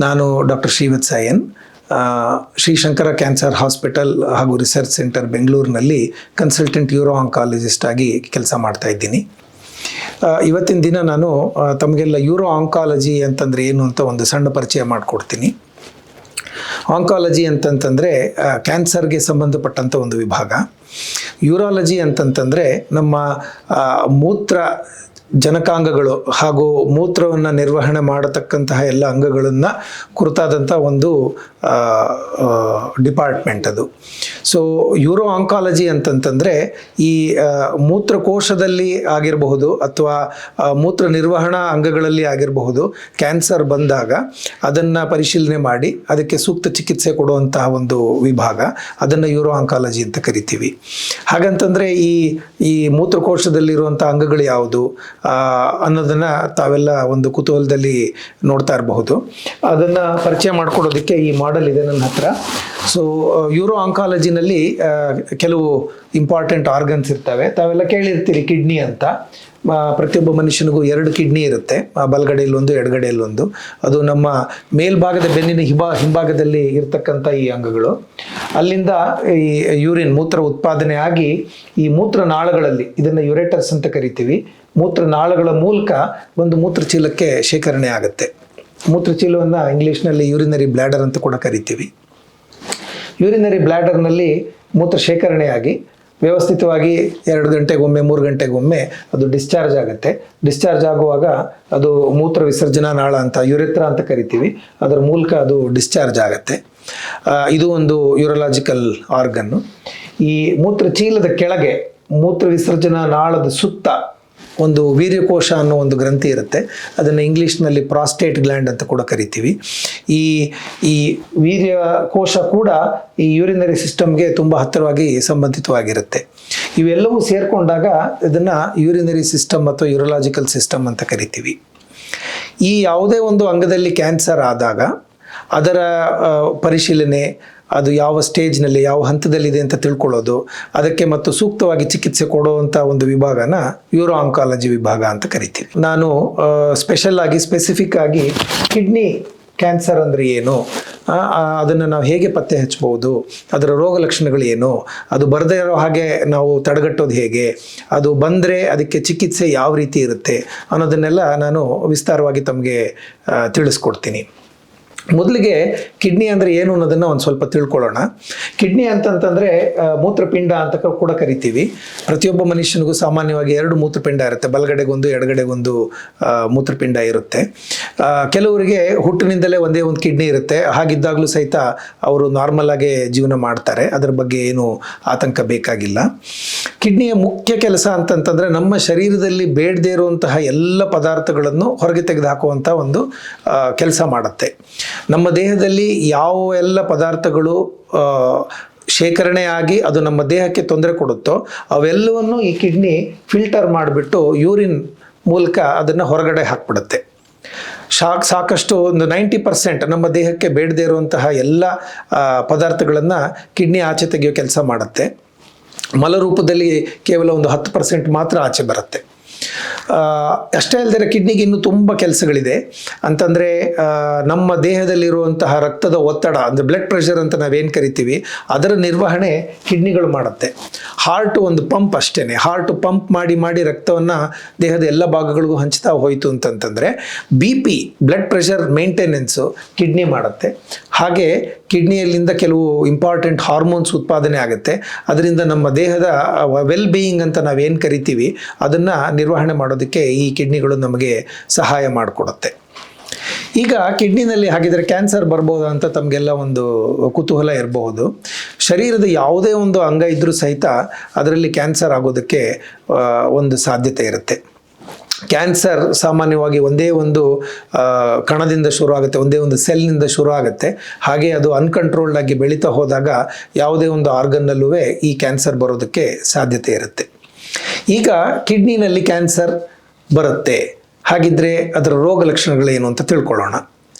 ನಾನು doctor Srivatsa N, Shri Shankara cancer hospital ಹಾಗೂ research centre ಬೆಂಗಳೂರಿನಲ್ಲಿ ಕನ್ಸಲ್ಟೆಂಟ್ ಯೂರೋ ಆಂಕಾಲಜಿಸ್ಟ್ ಆಗಿ ಕೆಲಸ ಮಾಡ್ತಾ ಇದ್ದೀನಿ. ಇವತ್ತಿನ ದಿನ ನಾನು ತಮಗೆಲ್ಲ ಯೂರೋ ಆಂಕಾಲಜಿ ಅಂತಂದರೆ ಏನು ಅಂತ ಒಂದು ಸಣ್ಣ ಪರಿಚಯ ಮಾಡಿಕೊಡ್ತೀನಿ. ಆಂಕಾಲಜಿ ಅಂತಂತಂದರೆ ಕ್ಯಾನ್ಸರ್ಗೆ ಸಂಬಂಧಪಟ್ಟಂಥ ಒಂದು ವಿಭಾಗ. ಯೂರಾಲಜಿ ಅಂತಂತಂದರೆ ನಮ್ಮ ಮೂತ್ರ ಜನಕಾಂಗಗಳು ಹಾಗೂ ಮೂತ್ರವನ್ನು ನಿರ್ವಹಣೆ ಮಾಡತಕ್ಕಂತಹ ಎಲ್ಲ ಅಂಗಗಳನ್ನು ಕುರಿತಾದಂಥ ಒಂದು ಡಿಪಾರ್ಟ್ಮೆಂಟ್ ಅದು. ಸೊ ಯೂರೋ ಆಂಕಾಲಜಿ ಅಂತಂತಂದರೆ ಈ ಮೂತ್ರಕೋಶದಲ್ಲಿ ಆಗಿರಬಹುದು ಅಥವಾ ಮೂತ್ರ ನಿರ್ವಹಣಾ ಅಂಗಗಳಲ್ಲಿ ಆಗಿರಬಹುದು, ಕ್ಯಾನ್ಸರ್ ಬಂದಾಗ ಅದನ್ನು ಪರಿಶೀಲನೆ ಮಾಡಿ ಅದಕ್ಕೆ ಸೂಕ್ತ ಚಿಕಿತ್ಸೆ ಕೊಡುವಂತಹ ಒಂದು ವಿಭಾಗ, ಅದನ್ನು ಯೂರೋ ಆಂಕಾಲಜಿ ಅಂತ ಕರಿತೀವಿ. ಹಾಗಂತಂದರೆ ಈ ಮೂತ್ರಕೋಶದಲ್ಲಿರುವಂಥ ಅಂಗಗಳು ಯಾವುದು ಅನ್ನೋದನ್ನು ತಾವೆಲ್ಲ ಒಂದು ಕುತೂಹಲದಲ್ಲಿ ನೋಡ್ತಾ ಇರಬಹುದು. ಅದನ್ನು ಪರಿಚಯ ಮಾಡಿಕೊಡೋದಕ್ಕೆ ಈ ಮಾಡೆಲ್ ಇದೆ ನನ್ನ ಹತ್ರ. ಸೊ ಯೂರೋ ಆಂಕಾಲಜಿನಲ್ಲಿ ಕೆಲವು ಇಂಪಾರ್ಟೆಂಟ್ ಆರ್ಗನ್ಸ್ ಇರ್ತವೆ. ತಾವೆಲ್ಲ ಕೇಳಿರ್ತೀರಿ ಕಿಡ್ನಿ ಅಂತ. ಪ್ರತಿಯೊಬ್ಬ ಮನುಷ್ಯನಿಗೂ 2 ಕಿಡ್ನಿ ಇರುತ್ತೆ, ಬಲಗಡೆಯಲ್ಲಿ ಒಂದು, ಎಡಗಡೆಯಲ್ಲಿ ಒಂದು. ಅದು ನಮ್ಮ ಮೇಲ್ಭಾಗದ ಬೆನ್ನಿನ ಹಿಂಭಾಗದಲ್ಲಿ ಇರ್ತಕ್ಕಂಥ ಈ ಅಂಗಗಳು. ಅಲ್ಲಿಂದ ಈ ಯೂರಿನ್ ಮೂತ್ರ ಉತ್ಪಾದನೆ ಆಗಿ ಈ ಮೂತ್ರನಾಳಗಳಲ್ಲಿ, ಇದನ್ನು ಯುರೇಟರ್ಸ್ ಅಂತ ಕರಿತೀವಿ, ಮೂತ್ರನಾಳಗಳ ಮೂಲಕ ಒಂದು ಮೂತ್ರಚೀಲಕ್ಕೆ ಶೇಖರಣೆ ಆಗುತ್ತೆ. ಮೂತ್ರಚೀಲವನ್ನು ಇಂಗ್ಲೀಷ್ನಲ್ಲಿ ಯೂರಿನರಿ ಬ್ಲ್ಯಾಡರ್ ಅಂತ ಕೂಡ ಕರಿತೀವಿ. ಯೂರಿನರಿ ಬ್ಲ್ಯಾಡರ್ನಲ್ಲಿ ಮೂತ್ರ ಶೇಖರಣೆಯಾಗಿ ವ್ಯವಸ್ಥಿತವಾಗಿ 2 ಗಂಟೆಗೊಮ್ಮೆ 3 ಗಂಟೆಗೊಮ್ಮೆ ಅದು ಡಿಸ್ಚಾರ್ಜ್ ಆಗುತ್ತೆ. ಡಿಸ್ಚಾರ್ಜ್ ಆಗುವಾಗ ಅದು ಮೂತ್ರ ವಿಸರ್ಜನಾ ನಾಳ ಅಂತ, ಯುರೆತ್ರಾ ಅಂತ ಕರಿತೀವಿ, ಅದರ ಮೂಲಕ ಅದು ಡಿಸ್ಚಾರ್ಜ್ ಆಗುತ್ತೆ. ಇದು ಒಂದು ಯೂರಲಾಜಿಕಲ್ ಆರ್ಗನ್ನು. ಈ ಮೂತ್ರಚೀಲದ ಕೆಳಗೆ ಮೂತ್ರ ವಿಸರ್ಜನಾ ನಾಳದ ಸುತ್ತ ಒಂದು ವೀರ್ಯಕೋಶ ಅನ್ನೋ ಒಂದು ಗ್ರಂಥಿ ಇರುತ್ತೆ. ಅದನ್ನು ಇಂಗ್ಲೀಷ್ನಲ್ಲಿ ಪ್ರಾಸ್ಟೇಟ್ ಗ್ಲ್ಯಾಂಡ್ ಅಂತ ಕೂಡ ಕರಿತೀವಿ. ಈ ವೀರ್ಯಕೋಶ ಕೂಡ ಈ ಯೂರಿನರಿ ಸಿಸ್ಟಮ್ಗೆ ತುಂಬ ಹತ್ತಿರವಾಗಿ ಸಂಬಂಧಿತವಾಗಿರುತ್ತೆ. ಇವೆಲ್ಲವೂ ಸೇರಿಕೊಂಡಾಗ ಇದನ್ನು ಯೂರಿನರಿ ಸಿಸ್ಟಮ್ ಅಥವಾ ಯೂರಲಾಜಿಕಲ್ ಸಿಸ್ಟಮ್ ಅಂತ ಕರಿತೀವಿ. ಈ ಯಾವುದೇ ಒಂದು ಅಂಗದಲ್ಲಿ ಕ್ಯಾನ್ಸರ್ ಆದಾಗ ಅದರ ಪರಿಶೀಲನೆ, ಅದು ಯಾವ ಸ್ಟೇಜ್ನಲ್ಲಿ, ಯಾವ ಹಂತದಲ್ಲಿದೆ ಅಂತ ತಿಳ್ಕೊಳ್ಳೋದು, ಅದಕ್ಕೆ ಮತ್ತು ಸೂಕ್ತವಾಗಿ ಚಿಕಿತ್ಸೆ ಕೊಡುವಂಥ ಒಂದು ವಿಭಾಗನ ಯೂರೋ ಆಂಕಾಲಜಿ ವಿಭಾಗ ಅಂತ ಕರಿತೀವಿ. ನಾನು ಸ್ಪೆಸಿಫಿಕ್ ಆಗಿ ಕಿಡ್ನಿ ಕ್ಯಾನ್ಸರ್ ಅಂದರೆ ಏನು, ಅದನ್ನು ನಾವು ಹೇಗೆ ಪತ್ತೆ ಹಚ್ಚಬಹುದು, ಅದರ ರೋಗ ಲಕ್ಷಣಗಳು ಏನು, ಅದು ಬರದೇ ಇರೋ ಹಾಗೆ ನಾವು ತಡೆಗಟ್ಟೋದು ಹೇಗೆ, ಅದು ಬಂದರೆ ಅದಕ್ಕೆ ಚಿಕಿತ್ಸೆ ಯಾವ ರೀತಿ ಇರುತ್ತೆ ಅನ್ನೋದನ್ನೆಲ್ಲ ನಾನು ವಿಸ್ತಾರವಾಗಿ ತಮಗೆ ತಿಳಿಸ್ಕೊಡ್ತೀನಿ. ಮೊದಲಿಗೆ ಕಿಡ್ನಿ ಅಂದರೆ ಏನು ಅನ್ನೋದನ್ನು ಒಂದು ಸ್ವಲ್ಪ ತಿಳ್ಕೊಳ್ಳೋಣ. ಕಿಡ್ನಿ ಅಂತಂತಂದರೆ ಮೂತ್ರಪಿಂಡ ಅಂತ ಕೂಡ ಕರಿತೀವಿ. ಪ್ರತಿಯೊಬ್ಬ ಮನುಷ್ಯನಿಗೂ ಸಾಮಾನ್ಯವಾಗಿ 2 ಮೂತ್ರಪಿಂಡ ಇರುತ್ತೆ, ಬಲಗಡೆಗೊಂದು ಎಡಗಡೆಗೊಂದು ಮೂತ್ರಪಿಂಡ ಇರುತ್ತೆ. ಕೆಲವರಿಗೆ ಹುಟ್ಟಿನಿಂದಲೇ ಒಂದೇ ಒಂದು ಕಿಡ್ನಿ ಇರುತ್ತೆ. ಹಾಗಿದ್ದಾಗಲೂ ಸಹಿತ ಅವರು ನಾರ್ಮಲ್ ಆಗಿ ಜೀವನ ಮಾಡ್ತಾರೆ, ಅದರ ಬಗ್ಗೆ ಏನು ಆತಂಕ ಬೇಕಾಗಿಲ್ಲ. ಕಿಡ್ನಿಯ ಮುಖ್ಯ ಕೆಲಸ ಅಂತಂತಂದರೆ ನಮ್ಮ ಶರೀರದಲ್ಲಿ ಬೇಡದೇ ಇರುವಂತಹ ಎಲ್ಲ ಪದಾರ್ಥಗಳನ್ನು ಹೊರಗೆ ತೆಗೆದುಹಾಕುವಂಥ ಒಂದು ಕೆಲಸ ಮಾಡುತ್ತೆ. ನಮ್ಮ ದೇಹದಲ್ಲಿ ಯಾವ ಎಲ್ಲ ಪದಾರ್ಥಗಳು ಶೇಖರಣೆ ಆಗಿ ಅದು ನಮ್ಮ ದೇಹಕ್ಕೆ ತೊಂದರೆ ಕೊಡುತ್ತೋ ಅವೆಲ್ಲವನ್ನು ಈ ಕಿಡ್ನಿ ಫಿಲ್ಟರ್ ಮಾಡಿಬಿಟ್ಟು ಯೂರಿನ್ ಮೂಲಕ ಅದನ್ನು ಹೊರಗಡೆ ಹಾಕ್ಬಿಡುತ್ತೆ. ಸಾಕಷ್ಟು ಒಂದು 90% ನಮ್ಮ ದೇಹಕ್ಕೆ ಬೇಡದೇ ಇರುವಂತಹ ಎಲ್ಲ ಪದಾರ್ಥಗಳನ್ನು ಕಿಡ್ನಿ ಆಚೆ ತೆಗೆಯೋ ಕೆಲಸ ಮಾಡುತ್ತೆ. ಮಲರೂಪದಲ್ಲಿ ಕೇವಲ ಒಂದು 10% ಮಾತ್ರ ಆಚೆ ಬರುತ್ತೆ. ಅಷ್ಟೇ ಅಲ್ಲದೆ ಕಿಡ್ನಿಗೆ ಇನ್ನೂ ತುಂಬ ಕೆಲಸಗಳಿದೆ. ಅಂತಂದರೆ ನಮ್ಮ ದೇಹದಲ್ಲಿರುವಂತಹ ರಕ್ತದ ಒತ್ತಡ, ಅಂದರೆ ಬ್ಲಡ್ ಪ್ರೆಷರ್ ಅಂತ ನಾವೇನು ಕರಿತೀವಿ, ಅದರ ನಿರ್ವಹಣೆ ಕಿಡ್ನಿಗಳು ಮಾಡುತ್ತೆ. ಹಾರ್ಟ್ ಒಂದು ಪಂಪ್ ಅಷ್ಟೇ, ಹಾರ್ಟ್ ಪಂಪ್ ಮಾಡಿ ರಕ್ತವನ್ನು ದೇಹದ ಎಲ್ಲ ಭಾಗಗಳಿಗೂ ಹಂಚ್ತಾ ಹೋಯಿತು ಅಂತಂತಂದರೆ BP blood pressure maintenance kidney ಮಾಡುತ್ತೆ. ಹಾಗೆ ಕಿಡ್ನಿಯಲ್ಲಿಂದ ಕೆಲವು ಇಂಪಾರ್ಟೆಂಟ್ ಹಾರ್ಮೋನ್ಸ್ ಉತ್ಪಾದನೆ ಆಗುತ್ತೆ. ಅದರಿಂದ ನಮ್ಮ ದೇಹದ ವೆಲ್ ಬೀಯಿಂಗ್ ಅಂತ ನಾವೇನು ಕರಿತೀವಿ ಅದನ್ನು ನಿರ್ವಹಣೆ ಮಾಡೋದಕ್ಕೆ ಈ ಕಿಡ್ನಿಗಳು ನಮಗೆ ಸಹಾಯ ಮಾಡಿಕೊಡುತ್ತೆ. ಈಗ ಕಿಡ್ನಿನಲ್ಲಿ ಹಾಗಿದ್ರೆ ಕ್ಯಾನ್ಸರ್ ಬರ್ಬೋದಾ ಅಂತ ತಮಗೆಲ್ಲ ಒಂದು ಕುತೂಹಲ ಇರಬಹುದು. ಶರೀರದ ಯಾವುದೇ ಒಂದು ಅಂಗ ಇದ್ದರೂ ಸಹಿತ ಅದರಲ್ಲಿ ಕ್ಯಾನ್ಸರ್ ಆಗೋದಕ್ಕೆ ಒಂದು ಸಾಧ್ಯತೆ ಇರುತ್ತೆ. ಕ್ಯಾನ್ಸರ್ ಸಾಮಾನ್ಯವಾಗಿ ಒಂದೇ ಒಂದು ಕಣದಿಂದ ಶುರು ಆಗುತ್ತೆ, ಒಂದೇ ಒಂದು ಸೆಲ್ನಿಂದ ಶುರು ಆಗುತ್ತೆ. ಹಾಗೆ ಅದು ಅನ್ಕಂಟ್ರೋಲ್ಡ್ ಆಗಿ ಬೆಳೀತಾ ಹೋದಾಗ ಯಾವುದೇ ಒಂದು ಆರ್ಗನ್ನಲ್ಲೂ ಈ ಕ್ಯಾನ್ಸರ್ ಬರೋದಕ್ಕೆ ಸಾಧ್ಯತೆ ಇರುತ್ತೆ. ಈಗ ಕಿಡ್ನಿನಲ್ಲಿ ಕ್ಯಾನ್ಸರ್ ಬರುತ್ತೆ, ಹಾಗಿದ್ರೆ ಅದರ ರೋಗ ಲಕ್ಷಣಗಳೇನು ಅಂತ ತಿಳ್ಕೊಳ್ಳೋಣ.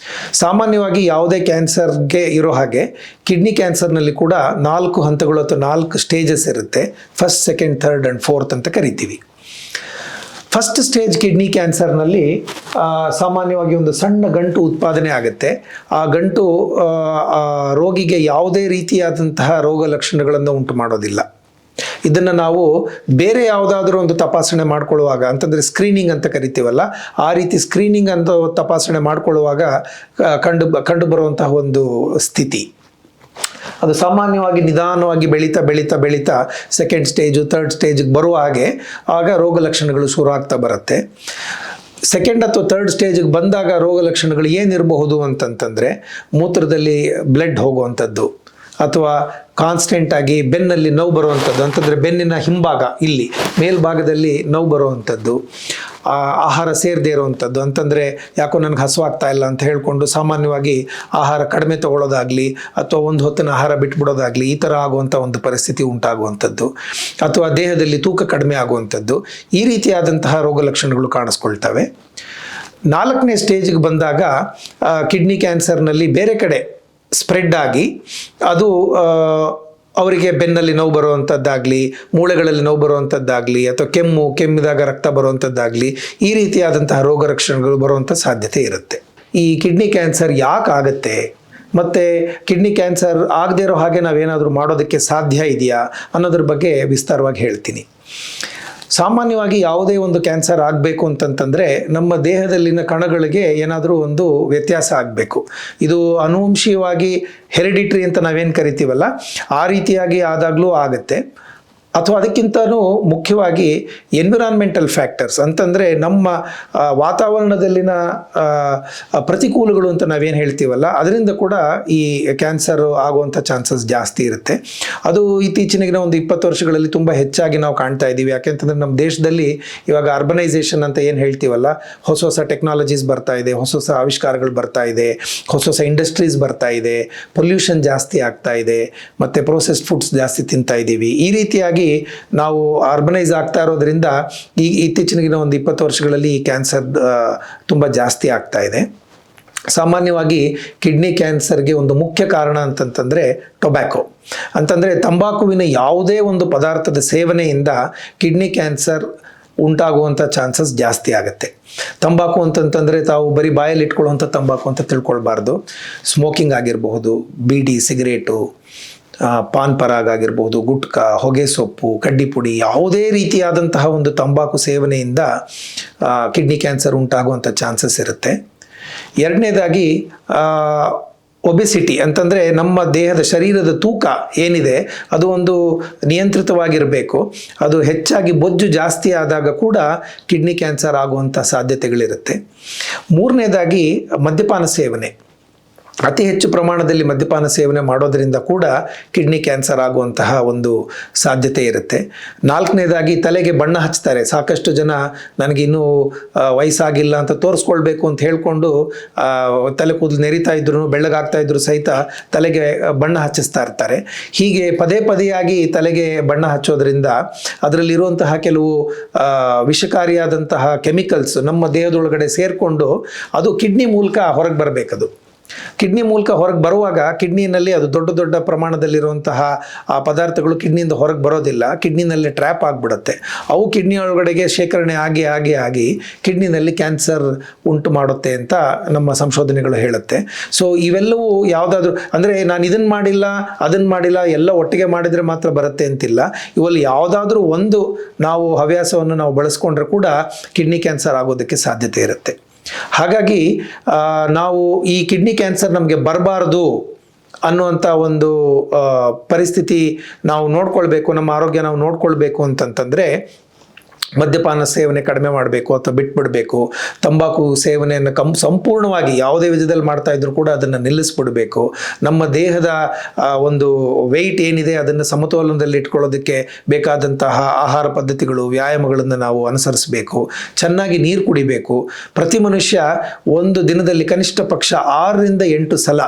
ಸಾಮಾನ್ಯವಾಗಿ ಯಾವುದೇ ಕ್ಯಾನ್ಸರ್ಗೆ ಇರೋ ಹಾಗೆ ಕಿಡ್ನಿ ಕ್ಯಾನ್ಸರ್ನಲ್ಲಿ ಕೂಡ 4 ಹಂತಗಳು ಅಥವಾ 4 ಸ್ಟೇಜಸ್ ಇರುತ್ತೆ. 1st, 2nd, 3rd and 4th ಅಂತ ಕರಿತೀವಿ. ಫಸ್ಟ್ ಸ್ಟೇಜ್ ಕಿಡ್ನಿ ಕ್ಯಾನ್ಸರ್ನಲ್ಲಿ ಸಾಮಾನ್ಯವಾಗಿ ಒಂದು ಸಣ್ಣ ಗಂಟು ಉತ್ಪಾದನೆ ಆಗುತ್ತೆ. ಆ ಗಂಟು ರೋಗಿಗೆ ಯಾವುದೇ ರೀತಿಯಾದಂತಹ ರೋಗ ಲಕ್ಷಣಗಳನ್ನು ಉಂಟು ಮಾಡೋದಿಲ್ಲ. ಇದನ್ನು ನಾವು ಬೇರೆ ಯಾವುದಾದ್ರೂ ಒಂದು ತಪಾಸಣೆ ಮಾಡ್ಕೊಳ್ಳುವಾಗ, ಅಂತಂದರೆ ಸ್ಕ್ರೀನಿಂಗ್ ಅಂತ ಕರಿತೀವಲ್ಲ, ಆ ರೀತಿ ಸ್ಕ್ರೀನಿಂಗ್ ಅಂತ ತಪಾಸಣೆ ಮಾಡ್ಕೊಳ್ಳುವಾಗ ಕಂಡು ಬರುವಂತಹ ಒಂದು ಸ್ಥಿತಿ. ಅದು ಸಾಮಾನ್ಯವಾಗಿ ನಿಧಾನವಾಗಿ ಬೆಳೀತಾ ಬೆಳೀತಾ ಬೆಳೀತಾ ಸೆಕೆಂಡ್ ಸ್ಟೇಜು ಥರ್ಡ್ ಸ್ಟೇಜಿಗೆ ಬರುವ ಹಾಗೆ ಆಗ ರೋಗ ಲಕ್ಷಣಗಳು ಶುರು ಆಗ್ತಾ ಬರುತ್ತೆ. ಸೆಕೆಂಡ್ ಅಥವಾ ಥರ್ಡ್ ಸ್ಟೇಜಿಗೆ ಬಂದಾಗ ರೋಗ ಲಕ್ಷಣಗಳು ಏನಿರಬಹುದು ಅಂತಂತಂದರೆ, ಮೂತ್ರದಲ್ಲಿ ಬ್ಲಡ್ ಹೋಗುವಂಥದ್ದು, ಅಥವಾ ಕಾನ್ಸ್ಟೆಂಟ್ ಆಗಿ ಬೆನ್ನಲ್ಲಿ ನೋವು ಬರುವಂಥದ್ದು, ಅಂತಂದರೆ ಬೆನ್ನಿನ ಹಿಂಭಾಗ ಇಲ್ಲಿ ಮೇಲ್ಭಾಗದಲ್ಲಿ ನೋವು ಬರುವಂಥದ್ದು, ಆಹಾರ ಸೇರದೇ ಇರುವಂಥದ್ದು, ಅಂತಂದರೆ ಯಾಕೋ ನನಗೆ ಹಸುವಾಗ್ತಾ ಇಲ್ಲ ಅಂತ ಹೇಳಿಕೊಂಡು ಸಾಮಾನ್ಯವಾಗಿ ಆಹಾರ ಕಡಿಮೆ ತಗೊಳ್ಳೋದಾಗಲಿ ಅಥವಾ ಒಂದು ಹೊತ್ತಿನ ಆಹಾರ ಬಿಟ್ಬಿಡೋದಾಗಲಿ, ಈ ಥರ ಆಗುವಂಥ ಒಂದು ಪರಿಸ್ಥಿತಿ ಉಂಟಾಗುವಂಥದ್ದು, ಅಥವಾ ದೇಹದಲ್ಲಿ ತೂಕ ಕಡಿಮೆ ಆಗುವಂಥದ್ದು, ಈ ರೀತಿಯಾದಂತಹ ರೋಗ ಲಕ್ಷಣಗಳು ಕಾಣಿಸ್ಕೊಳ್ತವೆ. 4ನೇ ಸ್ಟೇಜಿಗೆ ಬಂದಾಗ ಕಿಡ್ನಿ ಕ್ಯಾನ್ಸರ್ನಲ್ಲಿ ಬೇರೆ ಕಡೆ ಸ್ಪ್ರೆಡ್ ಆಗಿ ಅದು ಅವರಿಗೆ ಬೆನ್ನಲ್ಲಿ ನೋವು ಬರುವಂಥದ್ದಾಗಲಿ, ಮೂಳೆಗಳಲ್ಲಿ ನೋವು ಬರುವಂಥದ್ದಾಗಲಿ, ಅಥವಾ ಕೆಮ್ಮಿದಾಗ ರಕ್ತ ಬರುವಂಥದ್ದಾಗಲಿ, ಈ ರೀತಿಯಾದಂತಹ ರೋಗ ಲಕ್ಷಣಗಳು ಬರುವಂಥ ಸಾಧ್ಯತೆ ಇರುತ್ತೆ. ಈ ಕಿಡ್ನಿ ಕ್ಯಾನ್ಸರ್ ಯಾಕೆ ಆಗುತ್ತೆ, ಮತ್ತು ಕಿಡ್ನಿ ಕ್ಯಾನ್ಸರ್ ಆಗದೇ ಇರೋ ಹಾಗೆ ನಾವೇನಾದರೂ ಮಾಡೋದಕ್ಕೆ ಸಾಧ್ಯ ಇದೆಯಾ ಅನ್ನೋದ್ರ ಬಗ್ಗೆ ವಿಸ್ತಾರವಾಗಿ ಹೇಳ್ತೀನಿ. ಸಾಮಾನ್ಯವಾಗಿ ಯಾವುದೇ ಒಂದು ಕ್ಯಾನ್ಸರ್ ಆಗಬೇಕು ಅಂತಂತಂದರೆ ನಮ್ಮ ದೇಹದಲ್ಲಿನ ಕಣಗಳಿಗೆ ಏನಾದರೂ ಒಂದು ವ್ಯತ್ಯಾಸ ಆಗಬೇಕು. ಇದು ಆನುವಂಶಿಕವಾಗಿ ಹೆರಿಡಿಟ್ರಿ ಅಂತ ನಾವೇನು ಕರಿತೀವಲ್ಲ, ಆ ರೀತಿಯಾಗಿ ಆದಾಗಲೂ ಆಗುತ್ತೆ. ಅಥವಾ ಅದಕ್ಕಿಂತಲೂ ಮುಖ್ಯವಾಗಿ ಎನ್ವಿರಾನ್ಮೆಂಟಲ್ ಫ್ಯಾಕ್ಟರ್ಸ್ ಅಂತಂದರೆ ನಮ್ಮ ವಾತಾವರಣದಲ್ಲಿನ ಪ್ರತಿಕೂಲಗಳು ಅಂತ ನಾವೇನು ಹೇಳ್ತೀವಲ್ಲ, ಅದರಿಂದ ಕೂಡ ಈ ಕ್ಯಾನ್ಸರ್ ಆಗುವಂಥ ಚಾನ್ಸಸ್ ಜಾಸ್ತಿ ಇರುತ್ತೆ. ಅದು ಇತ್ತೀಚಿನ ಒಂದು 20 ವರ್ಷಗಳಲ್ಲಿ ತುಂಬ ಹೆಚ್ಚಾಗಿ ನಾವು ಕಾಣ್ತಾ ಇದ್ದೀವಿ. ಯಾಕೆಂತಂದರೆ ನಮ್ಮ ದೇಶದಲ್ಲಿ ಇವಾಗ ಅರ್ಬನೈಸೇಷನ್ ಅಂತ ಏನು ಹೇಳ್ತೀವಲ್ಲ, ಹೊಸ ಹೊಸ ಟೆಕ್ನಾಲಜೀಸ್ ಬರ್ತಾ ಇದೆ, ಹೊಸ ಹೊಸ ಆವಿಷ್ಕಾರಗಳು ಬರ್ತಾ ಇದೆ, ಹೊಸ ಹೊಸ ಇಂಡಸ್ಟ್ರೀಸ್ ಬರ್ತಾ ಇದೆ, ಪೊಲ್ಯೂಷನ್ ಜಾಸ್ತಿ ಆಗ್ತಾ ಇದೆ, ಮತ್ತು ಪ್ರೋಸೆಸ್ಡ್ ಫುಡ್ಸ್ ಜಾಸ್ತಿ ತಿಂತಾ ಇದ್ದೀವಿ. ಈ ರೀತಿಯಾಗಿ ನಾವು ಅರ್ಬನೈಸ್ ಆಗ್ತಾ ಇರೋದ್ರಿಂದ ಈ ಇತ್ತೀಚಿನ ಒಂದು 20 ವರ್ಷಗಳಲ್ಲಿ ಈ ಕ್ಯಾನ್ಸರ್ ತುಂಬ ಜಾಸ್ತಿ ಆಗ್ತಾ ಇದೆ. ಸಾಮಾನ್ಯವಾಗಿ ಕಿಡ್ನಿ ಕ್ಯಾನ್ಸರ್ಗೆ ಒಂದು ಮುಖ್ಯ ಕಾರಣ ಅಂತಂತಂದರೆ ಟೊಬ್ಯಾಕೊ, ಅಂತಂದರೆ ತಂಬಾಕುವಿನ ಯಾವುದೇ ಒಂದು ಪದಾರ್ಥದ ಸೇವನೆಯಿಂದ ಕಿಡ್ನಿ ಕ್ಯಾನ್ಸರ್ ಉಂಟಾಗುವಂಥ ಚಾನ್ಸಸ್ ಜಾಸ್ತಿ ಆಗುತ್ತೆ. ತಂಬಾಕು ಅಂತಂತಂದರೆ ತಾವು ಬರೀ ಬಾಯಲ್ಲಿ ಇಟ್ಕೊಳ್ಳುವಂಥ ತಂಬಾಕು ಅಂತ ತಿಳ್ಕೊಳ್ಬಾರ್ದು. ಸ್ಮೋಕಿಂಗ್ ಆಗಿರಬಹುದು, ಬೀಡಿ, ಸಿಗರೇಟು, ಪಾನ್ ಪರಾಗ್ ಆಗಿರ್ಬೋದು, ಗುಟ್ಕಾ, ಹೊಗೆ ಸೊಪ್ಪು, ಕಡ್ಡಿ ಪುಡಿ, ಯಾವುದೇ ರೀತಿಯಾದಂತಹ ಒಂದು ತಂಬಾಕು ಸೇವನೆಯಿಂದ ಕಿಡ್ನಿ ಕ್ಯಾನ್ಸರ್ ಉಂಟಾಗುವಂಥ ಚಾನ್ಸಸ್ ಇರುತ್ತೆ. ಎರಡನೇದಾಗಿ ಒಬೆಸಿಟಿ ಅಂತಂದರೆ ನಮ್ಮ ದೇಹದ ಶರೀರದ ತೂಕ ಏನಿದೆ ಅದು ಒಂದು ನಿಯಂತ್ರಿತವಾಗಿರಬೇಕು. ಅದು ಹೆಚ್ಚಾಗಿ ಬೊಜ್ಜು ಜಾಸ್ತಿ ಆದಾಗ ಕೂಡ ಕಿಡ್ನಿ ಕ್ಯಾನ್ಸರ್ ಆಗುವಂಥ ಸಾಧ್ಯತೆಗಳಿರುತ್ತೆ. ಮೂರನೇದಾಗಿ ಮದ್ಯಪಾನ ಸೇವನೆ, ಅತಿ ಹೆಚ್ಚು ಪ್ರಮಾಣದಲ್ಲಿ ಮದ್ಯಪಾನ ಸೇವನೆ ಮಾಡೋದರಿಂದ ಕೂಡ ಕಿಡ್ನಿ ಕ್ಯಾನ್ಸರ್ ಆಗುವಂತಹ ಒಂದು ಸಾಧ್ಯತೆ ಇರುತ್ತೆ. ನಾಲ್ಕನೇದಾಗಿ ತಲೆಗೆ ಬಣ್ಣ ಹಚ್ತಾರೆ. ಸಾಕಷ್ಟು ಜನ ನನಗಿನ್ನೂ ವಯಸ್ಸಾಗಿಲ್ಲ ಅಂತ ತೋರಿಸ್ಕೊಳ್ಬೇಕು ಅಂತ ಹೇಳ್ಕೊಂಡು ತಲೆ ಕೂದಲು ನೆರಿತಾ ಇದ್ರು, ಬೆಳ್ಳಗಾಗ್ತಾ ಇದ್ರು ಸಹಿತ ತಲೆಗೆ ಬಣ್ಣ ಹಚ್ಚಿಸ್ತಾ ಇರ್ತಾರೆ. ಹೀಗೆ ಪದೇ ಪದೇಯಾಗಿ ತಲೆಗೆ ಬಣ್ಣ ಹಚ್ಚೋದ್ರಿಂದ ಅದರಲ್ಲಿರುವಂತಹ ಕೆಲವು ವಿಷಕಾರಿಯಾದಂತಹ ಕೆಮಿಕಲ್ಸ್ ನಮ್ಮ ದೇಹದೊಳಗಡೆ ಸೇರಿಕೊಂಡು ಅದು ಕಿಡ್ನಿ ಮೂಲಕ ಹೊರಗೆ ಬರಬೇಕದು. ಕಿಡ್ನಿ ಮೂಲಕ ಹೊರಗೆ ಬರುವಾಗ ಕಿಡ್ನಿನಲ್ಲಿ ಅದು ದೊಡ್ಡ ದೊಡ್ಡ ಪ್ರಮಾಣದಲ್ಲಿರುವಂತಹ ಆ ಪದಾರ್ಥಗಳು ಕಿಡ್ನಿಯಿಂದ ಹೊರಗೆ ಬರೋದಿಲ್ಲ, ಕಿಡ್ನಿನಲ್ಲಿ ಟ್ರ್ಯಾಪ್ ಆಗಿಬಿಡುತ್ತೆ. ಅವು ಕಿಡ್ನಿ ಒಳಗಡೆಗೆ ಶೇಖರಣೆ ಆಗಿ ಕಿಡ್ನಿನಲ್ಲಿ ಕ್ಯಾನ್ಸರ್ ಉಂಟು ಮಾಡುತ್ತೆ ಅಂತ ನಮ್ಮ ಸಂಶೋಧನೆಗಳು ಹೇಳುತ್ತೆ. ಸೊ ಇವೆಲ್ಲವೂ ಯಾವುದಾದ್ರೂ ಅಂದರೆ ನಾನು ಇದನ್ನು ಮಾಡಿಲ್ಲ ಅದನ್ನು ಮಾಡಿಲ್ಲ ಎಲ್ಲ ಒಟ್ಟಿಗೆ ಮಾಡಿದರೆ ಮಾತ್ರ ಬರುತ್ತೆ ಅಂತಿಲ್ಲ. ಇವಲ್ಲಿ ಯಾವುದಾದ್ರೂ ಒಂದು ನಾವು ಹವ್ಯಾಸವನ್ನು ನಾವು ಬಳಸ್ಕೊಂಡ್ರೆ ಕೂಡ ಕಿಡ್ನಿ ಕ್ಯಾನ್ಸರ್ ಆಗೋದಕ್ಕೆ ಸಾಧ್ಯತೆ ಇರುತ್ತೆ. ಹಾಗಾಗಿ ನಾವು ಈ ಕಿಡ್ನಿ ಕ್ಯಾನ್ಸರ್ ನಮಗೆ ಬರಬಾರ್ದು ಅನ್ನುವಂಥ ಒಂದು ಪರಿಸ್ಥಿತಿ ನಾವು ನೋಡ್ಕೊಳ್ಬೇಕು, ನಮ್ಮ ಆರೋಗ್ಯ ನಾವು ನೋಡ್ಕೊಳ್ಬೇಕು ಅಂತಂತಂದರೆ ಮದ್ಯಪಾನ ಸೇವನೆ ಕಡಿಮೆ ಮಾಡಬೇಕು ಅಥವಾ ಬಿಟ್ಬಿಡಬೇಕು. ತಂಬಾಕು ಸೇವನೆಯನ್ನು ಸಂಪೂರ್ಣವಾಗಿ ಯಾವುದೇ ವಿಧದಲ್ಲಿ ಮಾಡ್ತಾ ಇದ್ರೂ ಕೂಡ ಅದನ್ನು ನಿಲ್ಲಿಸ್ಬಿಡಬೇಕು. ನಮ್ಮ ದೇಹದ ಒಂದು ವೆಯ್ಟ್ ಏನಿದೆ ಅದನ್ನು ಸಮತೋಲನದಲ್ಲಿ ಇಟ್ಕೊಳ್ಳೋದಕ್ಕೆ ಬೇಕಾದಂತಹ ಆಹಾರ ಪದ್ಧತಿಗಳು, ವ್ಯಾಯಾಮಗಳನ್ನು ನಾವು ಅನುಸರಿಸಬೇಕು. ಚೆನ್ನಾಗಿ ನೀರು ಕುಡಿಬೇಕು. ಪ್ರತಿ ಮನುಷ್ಯ ಒಂದು ದಿನದಲ್ಲಿ ಕನಿಷ್ಠ ಪಕ್ಷ 6 ರಿಂದ 8 ಸಲ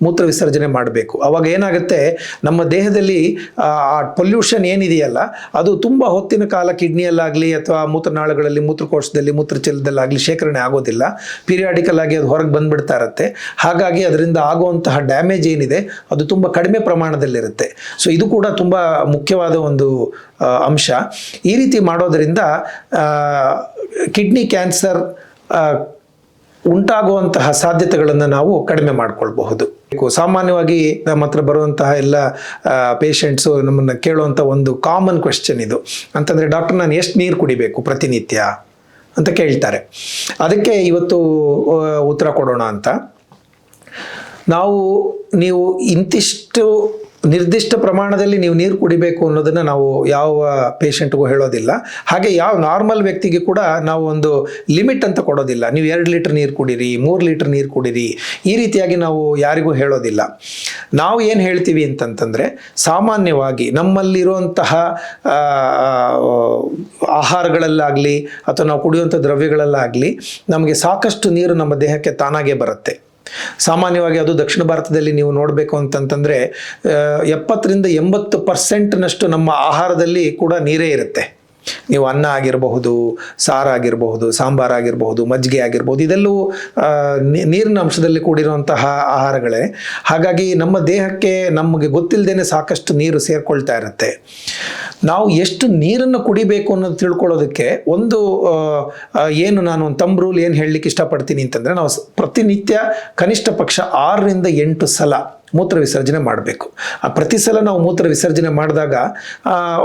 ಮೂತ್ರ ವಿಸರ್ಜನೆ ಮಾಡಬೇಕು. ಅವಾಗ ಏನಾಗುತ್ತೆ, ನಮ್ಮ ದೇಹದಲ್ಲಿ ಆ ಪೊಲ್ಯೂಷನ್ ಏನಿದೆಯಲ್ಲ ಅದು ತುಂಬ ಹೊತ್ತಿನ ಕಾಲ ಕಿಡ್ನಿಯಲ್ಲಾಗಲಿ ಅಥವಾ ಮೂತ್ರನಾಳಗಳಲ್ಲಿ, ಮೂತ್ರಕೋಶದಲ್ಲಿ, ಮೂತ್ರಚಲದಲ್ಲಾಗಲಿ ಶೇಖರಣೆ ಆಗೋದಿಲ್ಲ. ಪೀರಿಯಾಡಿಕಲ್ ಆಗಿ ಅದು ಹೊರಗೆ ಬಂದ್ಬಿಡ್ತಾ ಇರುತ್ತೆ. ಹಾಗಾಗಿ ಅದರಿಂದ ಆಗುವಂತಹ ಡ್ಯಾಮೇಜ್ ಏನಿದೆ ಅದು ತುಂಬ ಕಡಿಮೆ ಪ್ರಮಾಣದಲ್ಲಿರುತ್ತೆ. ಸೊ ಇದು ಕೂಡ ತುಂಬ ಮುಖ್ಯವಾದ ಒಂದು ಅಂಶ. ಈ ರೀತಿ ಮಾಡೋದರಿಂದ ಕಿಡ್ನಿ ಕ್ಯಾನ್ಸರ್ ಉಂಟಾಗುವಂತಹ ಸಾಧ್ಯತೆಗಳನ್ನು ನಾವು ಕಡಿಮೆ ಮಾಡ್ಕೊಳ್ಬಹುದು. ಸಾಮಾನ್ಯವಾಗಿ ನಮ್ಮ ಹತ್ರ ಬರುವಂತಹ ಎಲ್ಲ ಪೇಷಂಟ್ಸು ನಮ್ಮನ್ನು ಕೇಳುವಂಥ ಒಂದು ಕಾಮನ್ ಕ್ವೆಶ್ಚನ್ ಇದು ಅಂತಂದರೆ, ಡಾಕ್ಟರ್ ನಾನು ಎಷ್ಟು ನೀರು ಕುಡಿಬೇಕು ಪ್ರತಿನಿತ್ಯ ಅಂತ ಕೇಳ್ತಾರೆ. ಅದಕ್ಕೆ ಇವತ್ತು ಉತ್ತರ ಕೊಡೋಣ ಅಂತ. ನೀವು ಇಂತಿಷ್ಟು ನಿರ್ದಿಷ್ಟ ಪ್ರಮಾಣದಲ್ಲಿ ನೀವು ನೀರು ಕುಡಿಬೇಕು ಅನ್ನೋದನ್ನು ನಾವು ಯಾವ ಪೇಷಂಟ್ಗೂ ಹೇಳೋದಿಲ್ಲ. ಹಾಗೆ ಯಾವ ನಾರ್ಮಲ್ ವ್ಯಕ್ತಿಗೆ ಕೂಡ ನಾವು ಒಂದು ಲಿಮಿಟ್ ಅಂತ ಕೊಡೋದಿಲ್ಲ. ನೀವು 2 ಲೀಟರ್ ನೀರು ಕುಡೀರಿ, 3 ಲೀಟರ್ ನೀರು ಕುಡೀರಿ, ಈ ರೀತಿಯಾಗಿ ನಾವು ಯಾರಿಗೂ ಹೇಳೋದಿಲ್ಲ. ನಾವು ಏನು ಹೇಳ್ತೀವಿ ಅಂತಂತಂದರೆ, ಸಾಮಾನ್ಯವಾಗಿ ನಮ್ಮಲ್ಲಿರುವಂತಹ ಆಹಾರಗಳಲ್ಲಾಗಲಿ ಅಥವಾ ನಾವು ಕುಡಿಯುವಂಥ ದ್ರವ್ಯಗಳಲ್ಲಾಗಲಿ ನಮಗೆ ಸಾಕಷ್ಟು ನೀರು ನಮ್ಮ ದೇಹಕ್ಕೆ ತಾನಾಗೇ ಬರುತ್ತೆ. ಸಾಮಾನ್ಯವಾಗಿ ಅದು ದಕ್ಷಿಣ ಭಾರತದಲ್ಲಿ ನೀವು ನೋಡಬೇಕು ಅಂತಂತಂದರೆ 70-80% ನಮ್ಮ ಆಹಾರದಲ್ಲಿ ಕೂಡ ನೀರೇ ಇರುತ್ತೆ. ನೀವು ಅನ್ನ ಆಗಿರಬಹುದು, ಸಾರಾಗಿರಬಹುದು, ಸಾಂಬಾರಾಗಿರಬಹುದು, ಮಜ್ಜಿಗೆ ಆಗಿರ್ಬೋದು, ಇದೆಲ್ಲವೂ ನೀರಿನ ಅಂಶದಲ್ಲಿ ಕೂಡಿರುವಂತಹ ಆಹಾರಗಳೇ. ಹಾಗಾಗಿ ನಮ್ಮ ದೇಹಕ್ಕೆ ನಮಗೆ ಗೊತ್ತಿಲ್ಲದೇನೆ ಸಾಕಷ್ಟು ನೀರು ಸೇರ್ಕೊಳ್ತಾ ಇರುತ್ತೆ. ನಾವು ಎಷ್ಟು ನೀರನ್ನು ಕುಡಿಬೇಕು ಅನ್ನೋದು ತಿಳ್ಕೊಳ್ಳೋದಕ್ಕೆ ಒಂದು ನಾನು ಒಂದು ತಮ್ ರೂಲ್ ಏನು ಹೇಳಲಿಕ್ಕೆ ಇಷ್ಟಪಡ್ತೀನಿ ಅಂತಂದರೆ, ನಾವು ಪ್ರತಿನಿತ್ಯ ಕನಿಷ್ಠ ಪಕ್ಷ 6-8 ಸಲ ಮೂತ್ರ ವಿಸರ್ಜನೆ ಮಾಡಬೇಕು. ಪ್ರತಿ ಸಲ ನಾವು ಮೂತ್ರ ವಿಸರ್ಜನೆ ಮಾಡಿದಾಗ